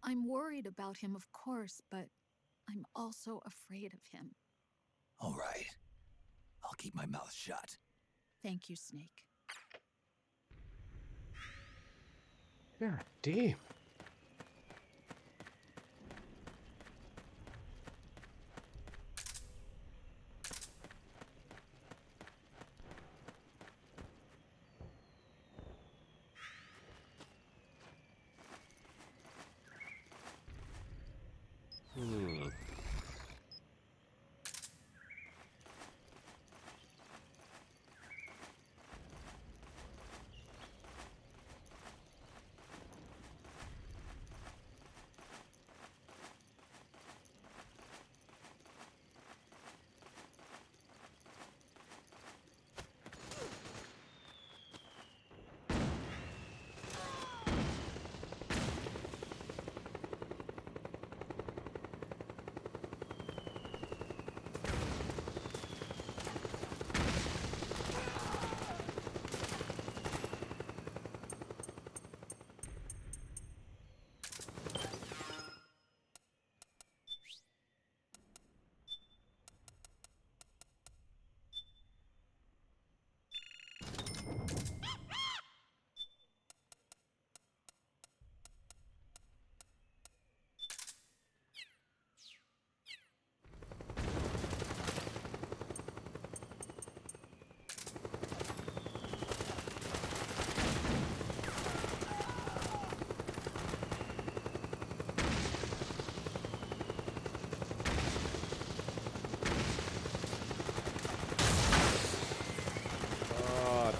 I'm worried about him, of course, but I'm also afraid of him. All right. I'll keep my mouth shut. Thank you, Snake. God damn.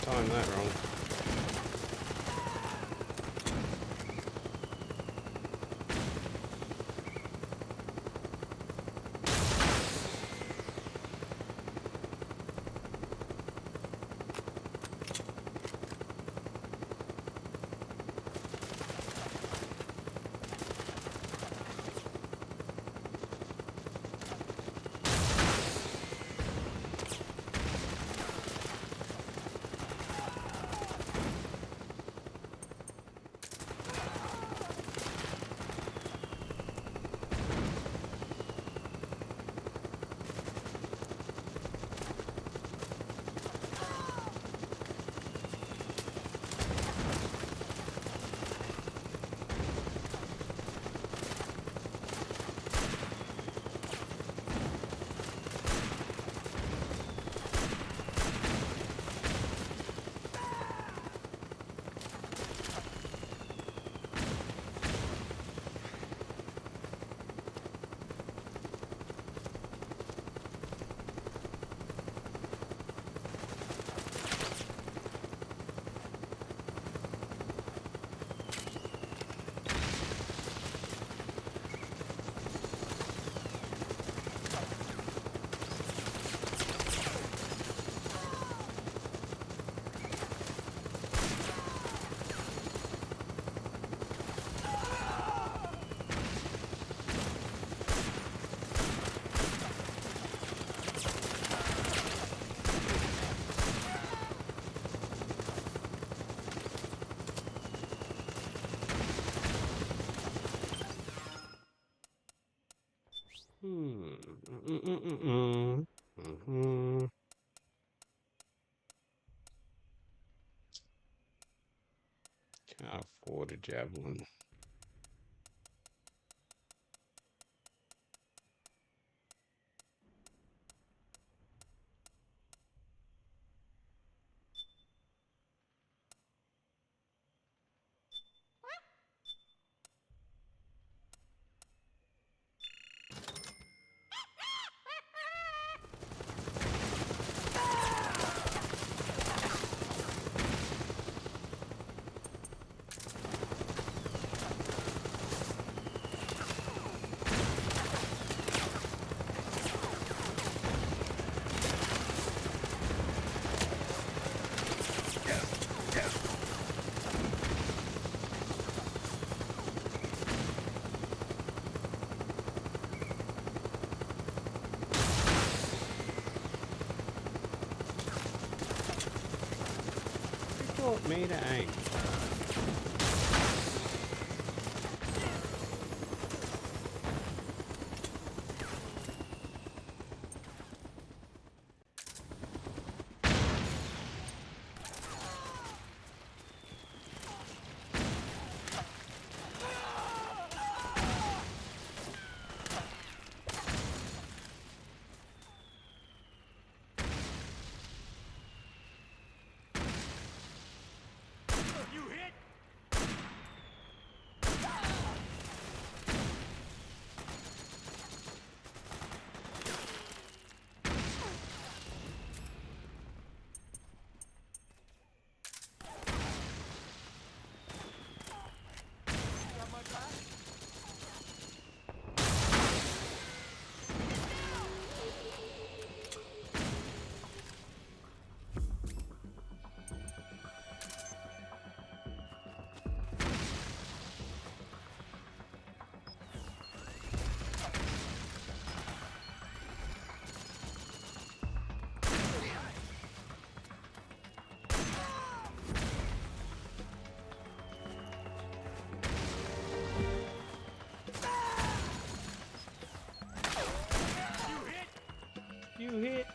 Timed that wrong. I'll forward a javelin. Taught me to aim. You hit? Got my back? You hit.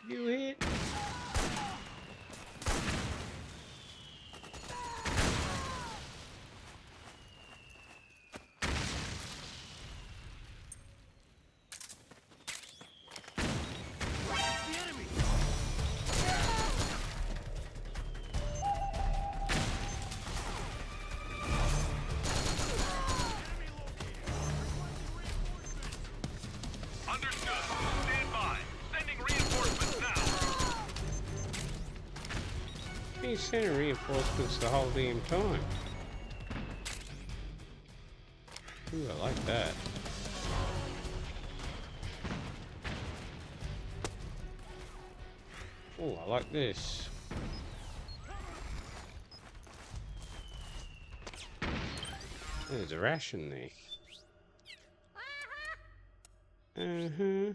You hit. Understood. Stand by. Sending reinforcements now. He's sending reinforcements the whole damn time. Ooh, I like that. Oh, I like this. There's a ration there. Uh-huh.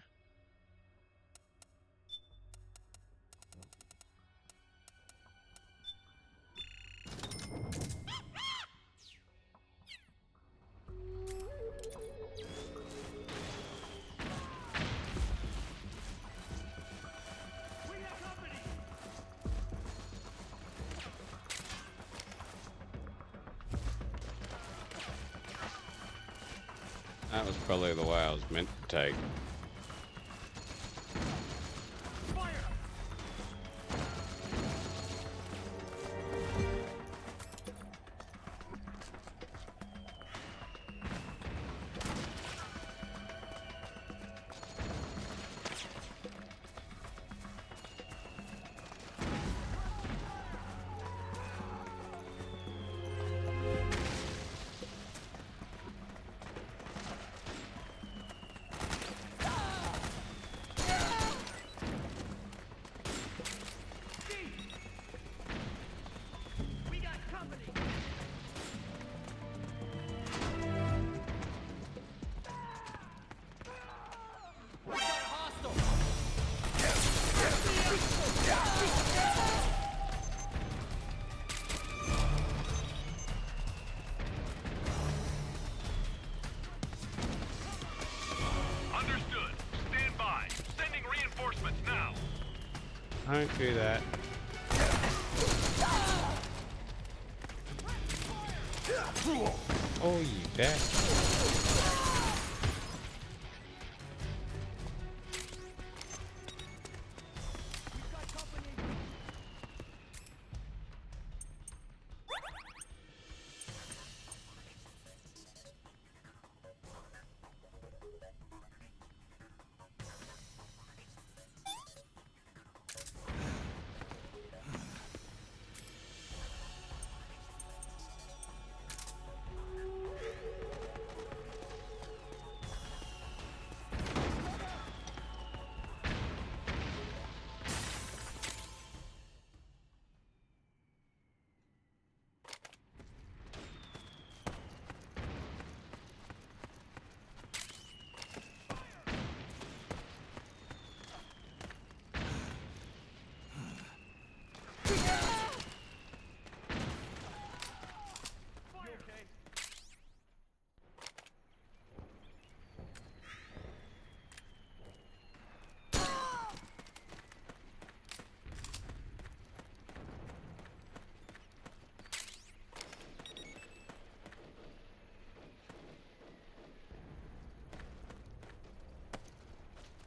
That was probably the way I was meant to take. Don't do that. Oh, you bastard.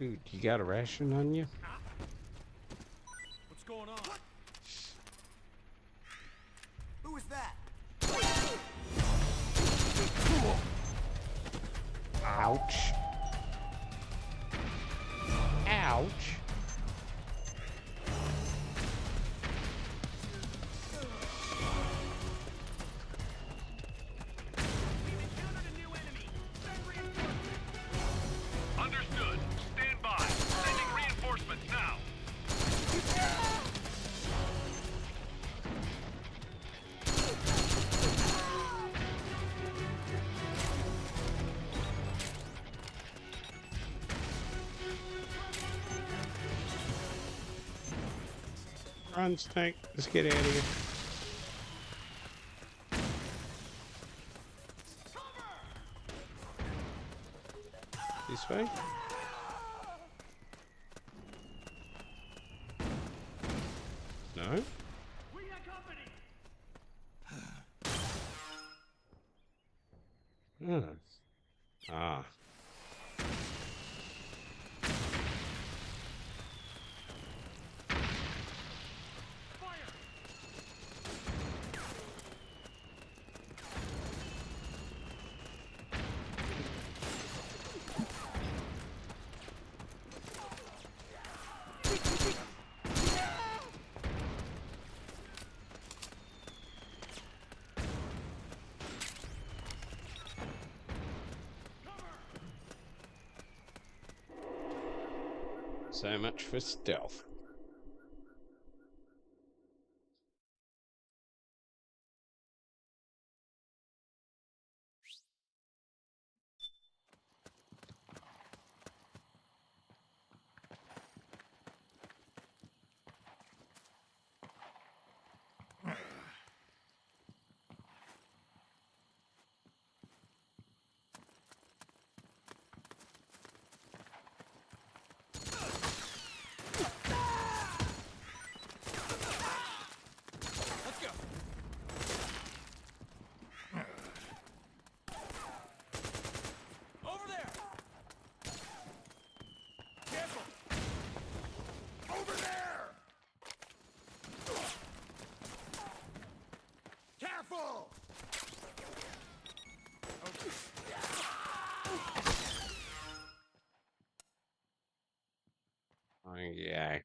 Dude, you got a ration on you? What's going on? Who is that? Ouch. Ouch. Understood. Stand by. Sending reinforcements now. Run, Snake. Let's get out of here. This way? No? Hmm. Ah. So much for stealth. Careful! Oh, yeah.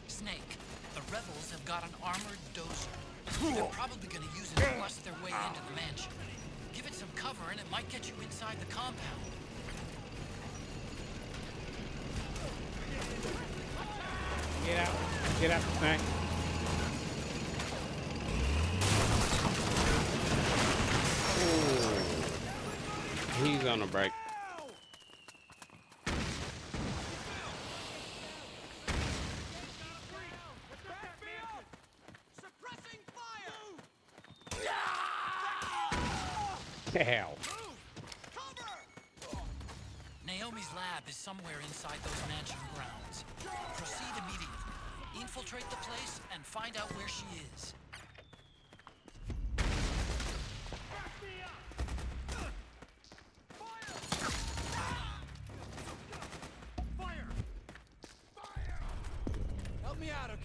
Snake, the rebels have got an armored dozer. They're probably going to use it to bust their way into the mansion. Give it some cover and it might get you inside the compound. Get up, Snake. on a break. Hell. Naomi's lab is somewhere inside those mansion grounds. Proceed immediately. Infiltrate the place and find out where she is. Help me out, okay?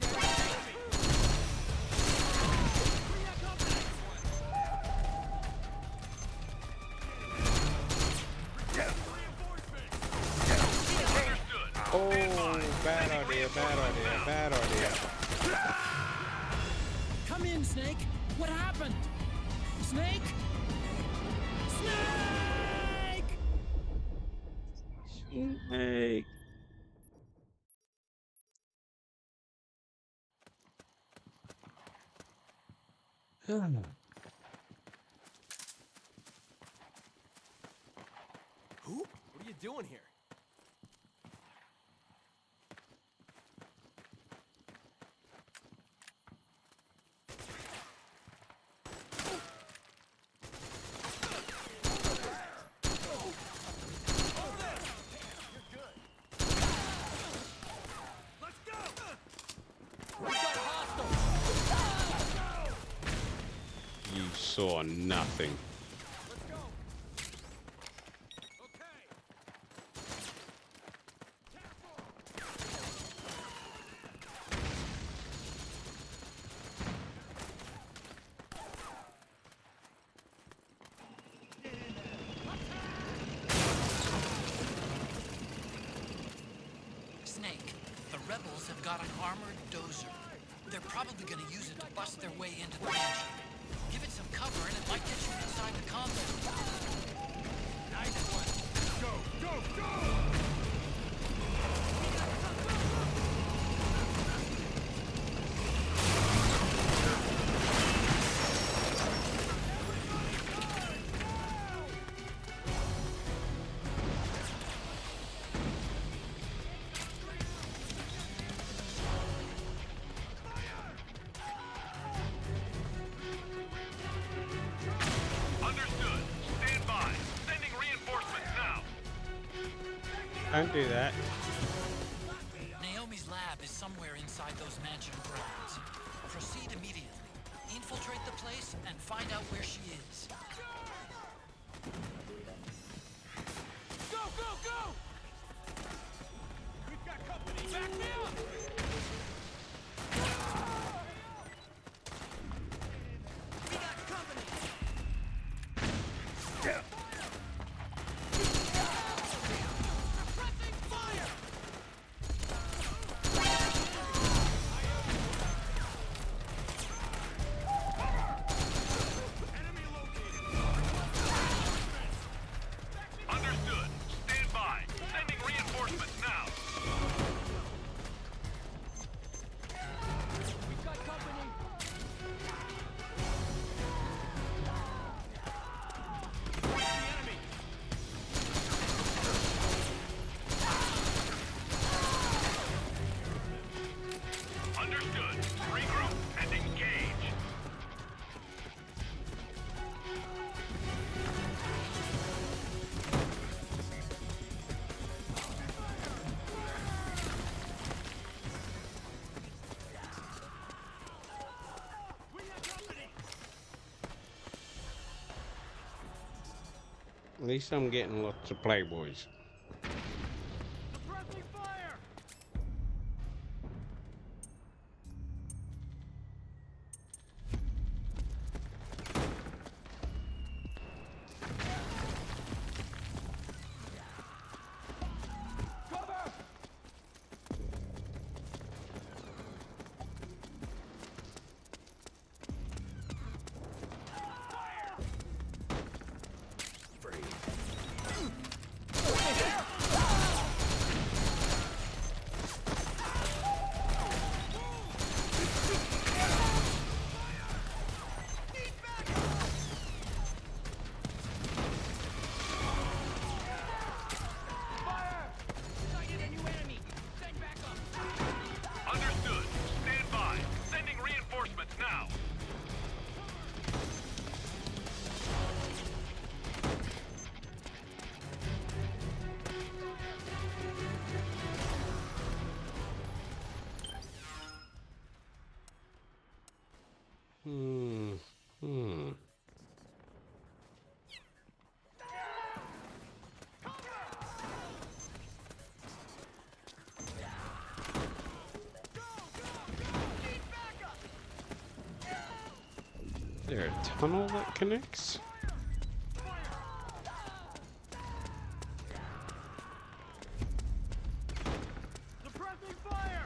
Oh, bad idea, bad idea, bad idea. Come in, Snake. What happened? Snake? Snake! Snake. Who? What are you doing here? You saw nothing. Snake, the rebels have got an armored dozer. They're probably gonna use it to bust their way into the mansion. Give it some cover and it might get you inside the compound. Nice one. Go, go, go! Understood. Stand by. Sending reinforcements now. Don't do that. Naomi's lab is somewhere inside those mansion grounds. Proceed immediately. Infiltrate the place and find out where she is. Go, go, go! We've got company. Back me up! We got company. Pressing fire! Enemy located. Understood. Stand by. Sending reinforcements now. We've got company. The enemy. Understood. Regroup and engage. We have company. At least I'm getting lots of playboys. Suppressing fire! Cover! Fire! there a tunnel that connects? Suppressing fire!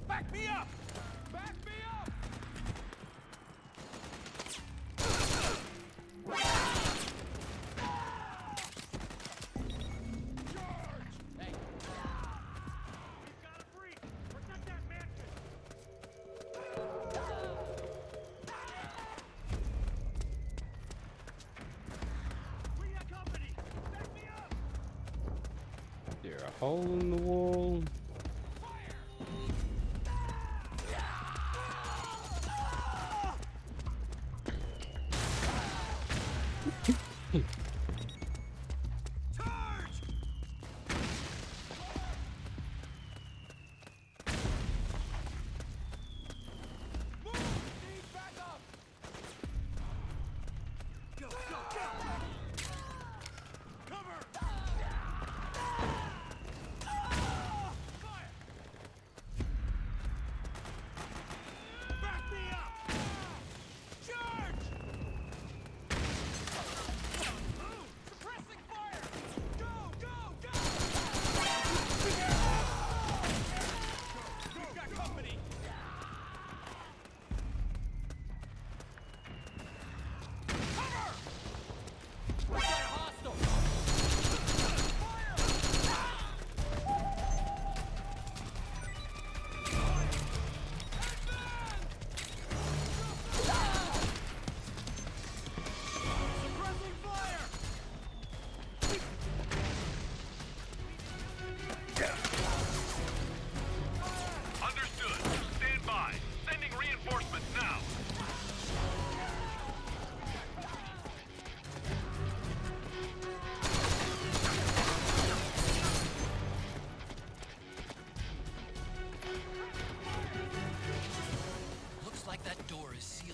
Back me up! Back me up! Hey. We've got a breach! Protect that mansion! We got company! Back me up! There a hole in the wall?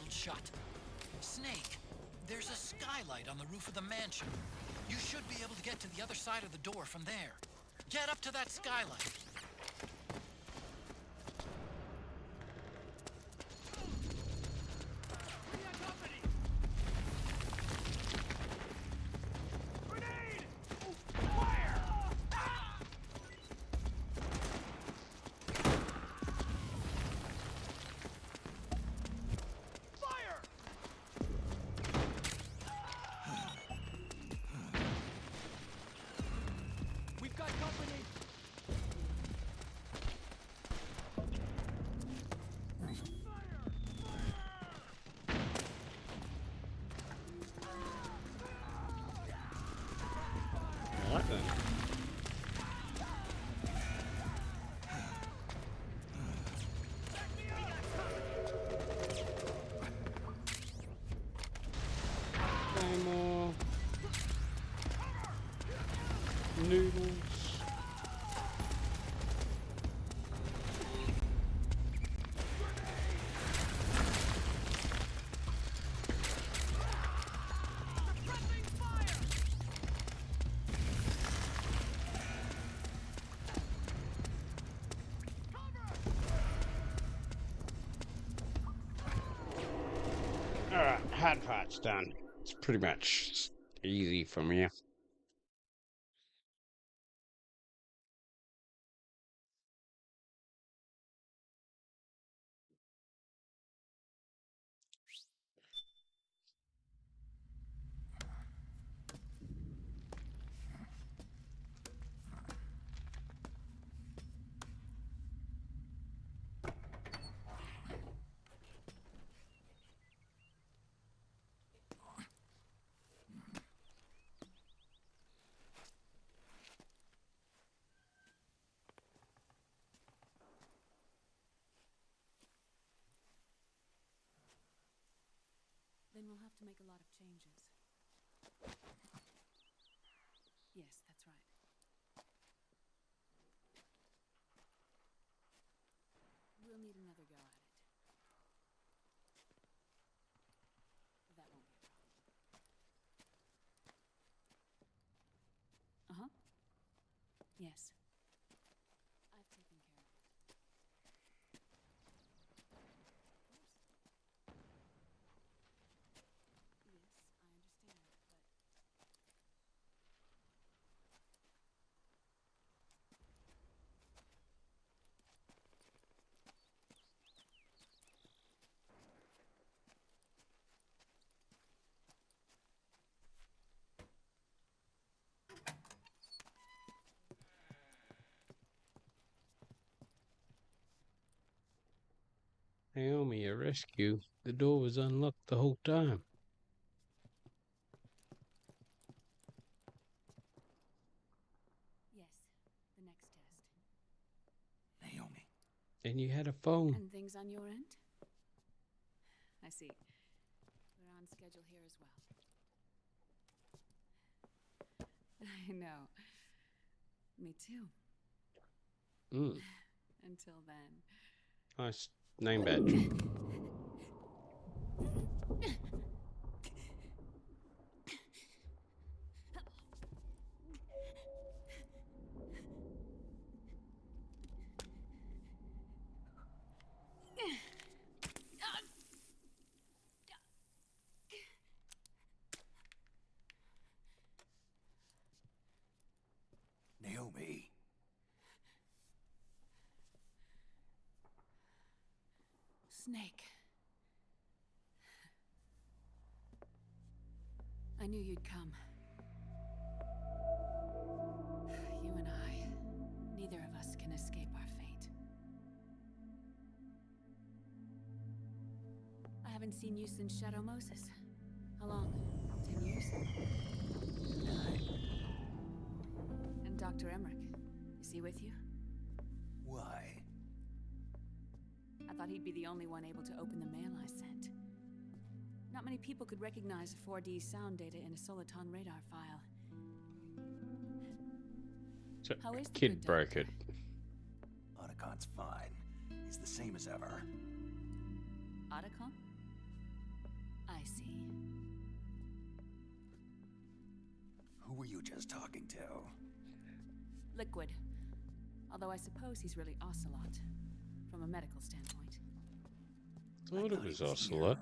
Shut. Snake, there's a skylight on the roof of the mansion. You should be able to get to the other side of the door from there. Get up to that skylight. What then? More noodles. Alright, hard part's done. It's pretty much easy from here. Then we'll have to make a lot of changes. Yes, that's right. We'll need another go at it. Yes. I've taken care of it. Of course. Yes, I understand, but... Naomi, a rescue. The door was unlocked the whole time. Yes, the next test. Naomi. And you had a phone. And things on your end? I see. We're on schedule here as well. I know. Me too. Mm. Until then. Nice name badge. Naomi. Snake. I knew you'd come. You and I, neither of us can escape our fate. I haven't seen you since Shadow Moses. How long? 10 years? 9. And Dr. Emmerich, is he with you? Why? I thought he'd be the only one able to open the mail I sent. Not many people could recognize 4D sound data in a Soliton radar file. So How is the kid good broke doctor? it. Otacon's fine. He's the same as ever. Otacon? I see. Who were you just talking to? Liquid. Although I suppose he's really Ocelot, from a medical standpoint. Thought it was Ocelot.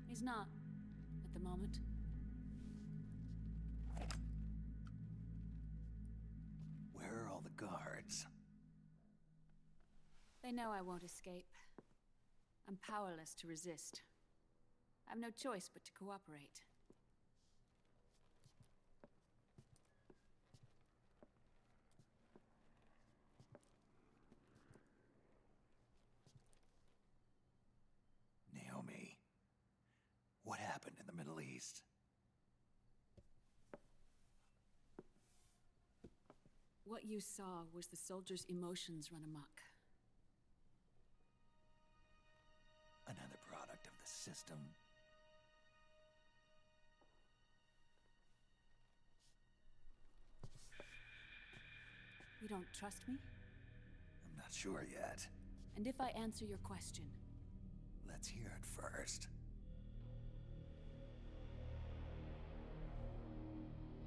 He's not, at the moment. Where are all the guards? They know I won't escape. I'm powerless to resist. I have no choice but to cooperate. Naomi. What happened in the Middle East? What you saw was the soldiers' emotions run amok. Another product of the system. You don't trust me? I'm not sure yet. And if I answer your question? Let's hear it first.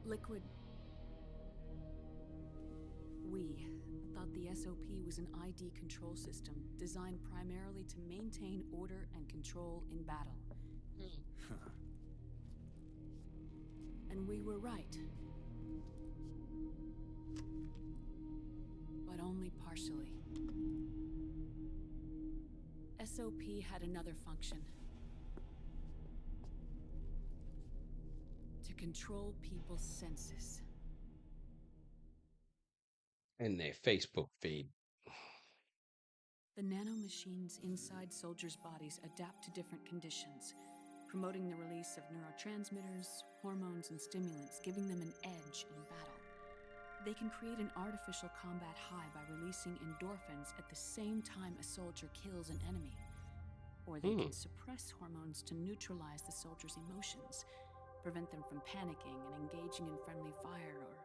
Liquid. We thought the SOP was an ID control system designed primarily to maintain order and control in battle. And we were right. But only partially. SOP had another function. To control people's senses. And their Facebook feed. The nanomachines inside soldiers' bodies adapt to different conditions, promoting the release of neurotransmitters, hormones, and stimulants, giving them an edge in battle. They can create an artificial combat high by releasing endorphins at the same time a soldier kills an enemy. Or they can suppress hormones to neutralize the soldier's emotions, prevent them from panicking and engaging in friendly fire or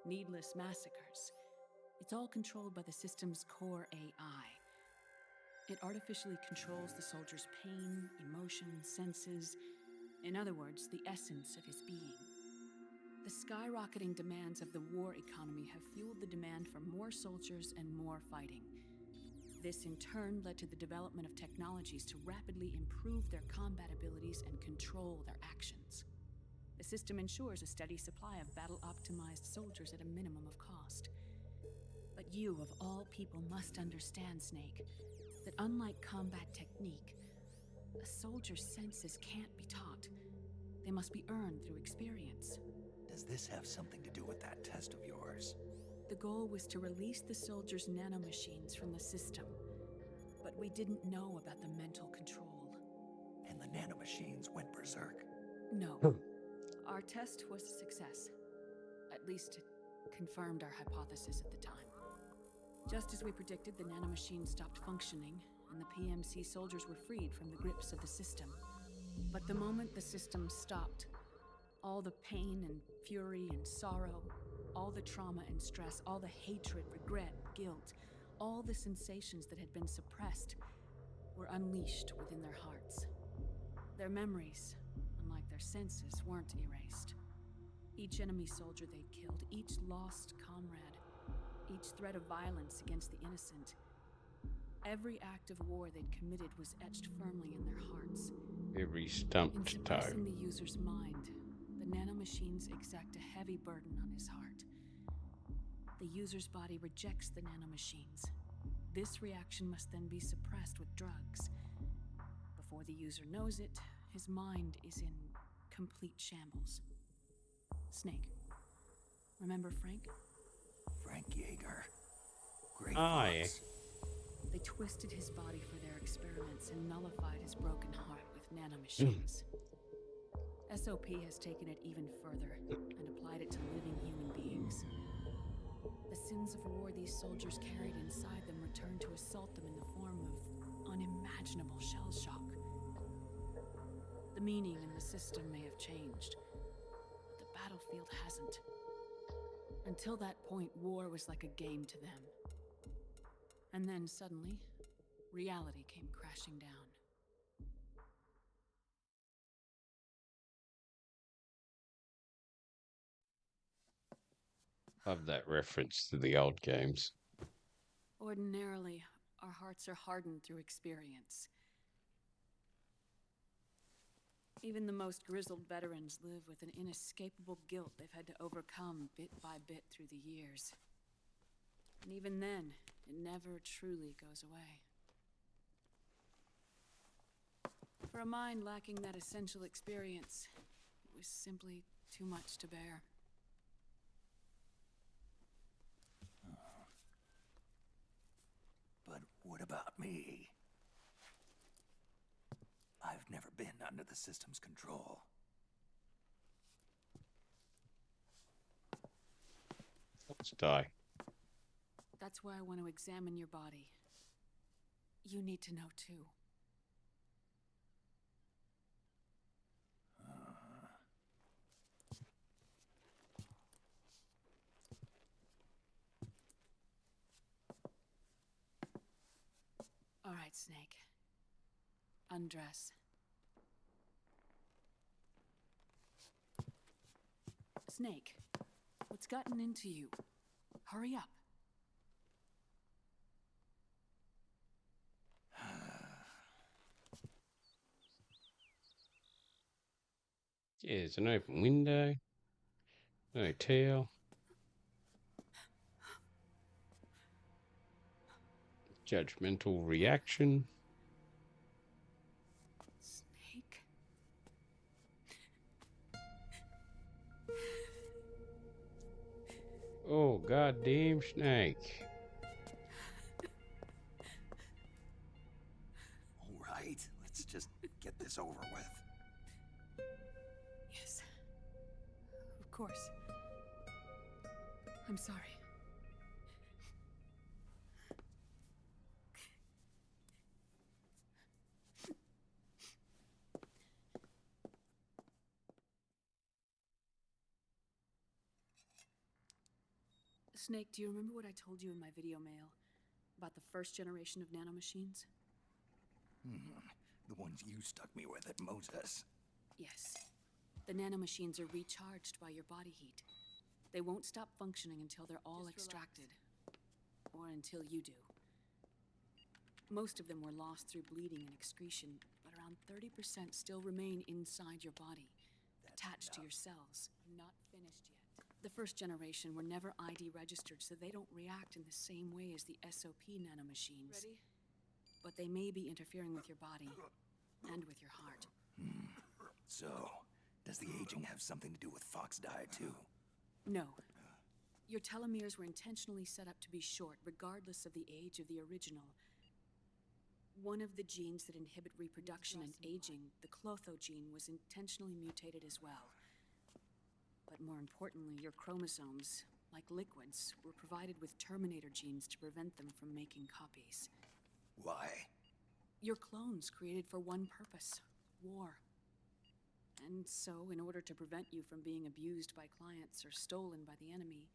needless massacres. It's all controlled by the system's core AI. It artificially controls the soldier's pain, emotion, senses, in other words, the essence of his being. The skyrocketing demands of the war economy have fueled the demand for more soldiers and more fighting. This in turn led to the development of technologies to rapidly improve their combat abilities and control their actions. The system ensures a steady supply of battle-optimized soldiers at a minimum of cost. But you, of all people, must understand, Snake, that unlike combat technique, a soldier's senses can't be taught. They must be earned through experience. Does this have something to do with that test of yours? The goal was to release the soldiers' nanomachines from the system, but we didn't know about the mental control. And the nanomachines went berserk? No. Our test was a success. At least it confirmed our hypothesis at the time. Just as we predicted, the nanomachines stopped functioning, and the PMC soldiers were freed from the grips of the system. But the moment the system stopped, all the pain and fury and sorrow, all the trauma and stress, all the hatred, regret, guilt, all the sensations that had been suppressed were unleashed within their hearts. Their memories, unlike their senses, weren't erased. Each enemy soldier they'd killed, each lost comrade, each threat of violence against the innocent, every act of war they'd committed was etched firmly in their hearts. Every stumped In toe. suppressing the user's mind, the nanomachines exact a heavy burden on his heart. The user's body rejects the nanomachines. This reaction must then be suppressed with drugs. Before the user knows it, his mind is in complete shambles. Snake. Remember Frank? Frank Yeager. Great Aye. fox. They twisted his body for their experiments and nullified his broken heart with nanomachines. SOP has taken it even further and applied it to living human beings. The sins of war these soldiers carried inside them returned to assault them in the form of unimaginable shell shock. The meaning in the system may have changed, but the battlefield hasn't. Until that point, war was like a game to them. And then suddenly, reality came crashing down. Love that reference to the old games. Ordinarily, our hearts are hardened through experience. Even the most grizzled veterans live with an inescapable guilt they've had to overcome bit by bit through the years. And even then, it never truly goes away. For a mind lacking that essential experience, it was simply too much to bear. But what about me? I've never been under the system's control. Let's die. That's why I want to examine your body. You need to know too. All right, Snake. Undress. Snake, what's gotten into you? Hurry up. Yeah, there's an open window. No tail. Judgmental reaction. Snake. Oh, goddamn snake. All right, let's just get this over with. Yes. Of course. I'm sorry. Snake, do you remember what I told you in my video mail about the first generation of nanomachines? The ones you stuck me with at Moses. Yes. The nanomachines are recharged by your body heat. They won't stop functioning until they're all extracted. Or until you do. Most of them were lost through bleeding and excretion, but around 30% still remain inside your body, attached to your cells, not finished yet. The first generation were never ID registered, so they don't react in the same way as the SOP nanomachines. Ready? But they may be interfering with your body, and with your heart. So, does the aging have something to do with Fox die too? No. Your telomeres were intentionally set up to be short, regardless of the age of the original. One of the genes that inhibit reproduction and aging, the Clotho gene, was intentionally mutated as well. But more importantly, your chromosomes, like liquids, were provided with terminator genes to prevent them from making copies. Why? Your clones created for one purpose: war. And so, in order to prevent you from being abused by clients or stolen by the enemy,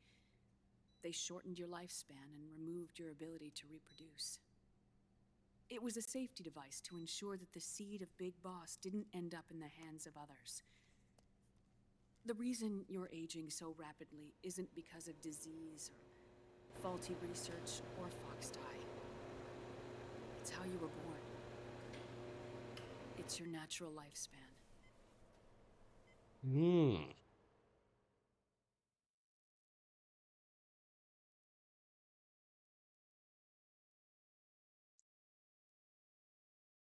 they shortened your lifespan and removed your ability to reproduce. It was a safety device to ensure that the seed of Big Boss didn't end up in the hands of others. The reason you're aging so rapidly isn't because of disease or faulty research or Fox die. It's how you were born. It's your natural lifespan.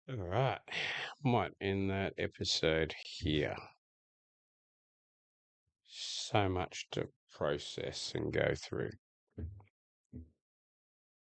All right. Might end that episode here. So much to process and go through.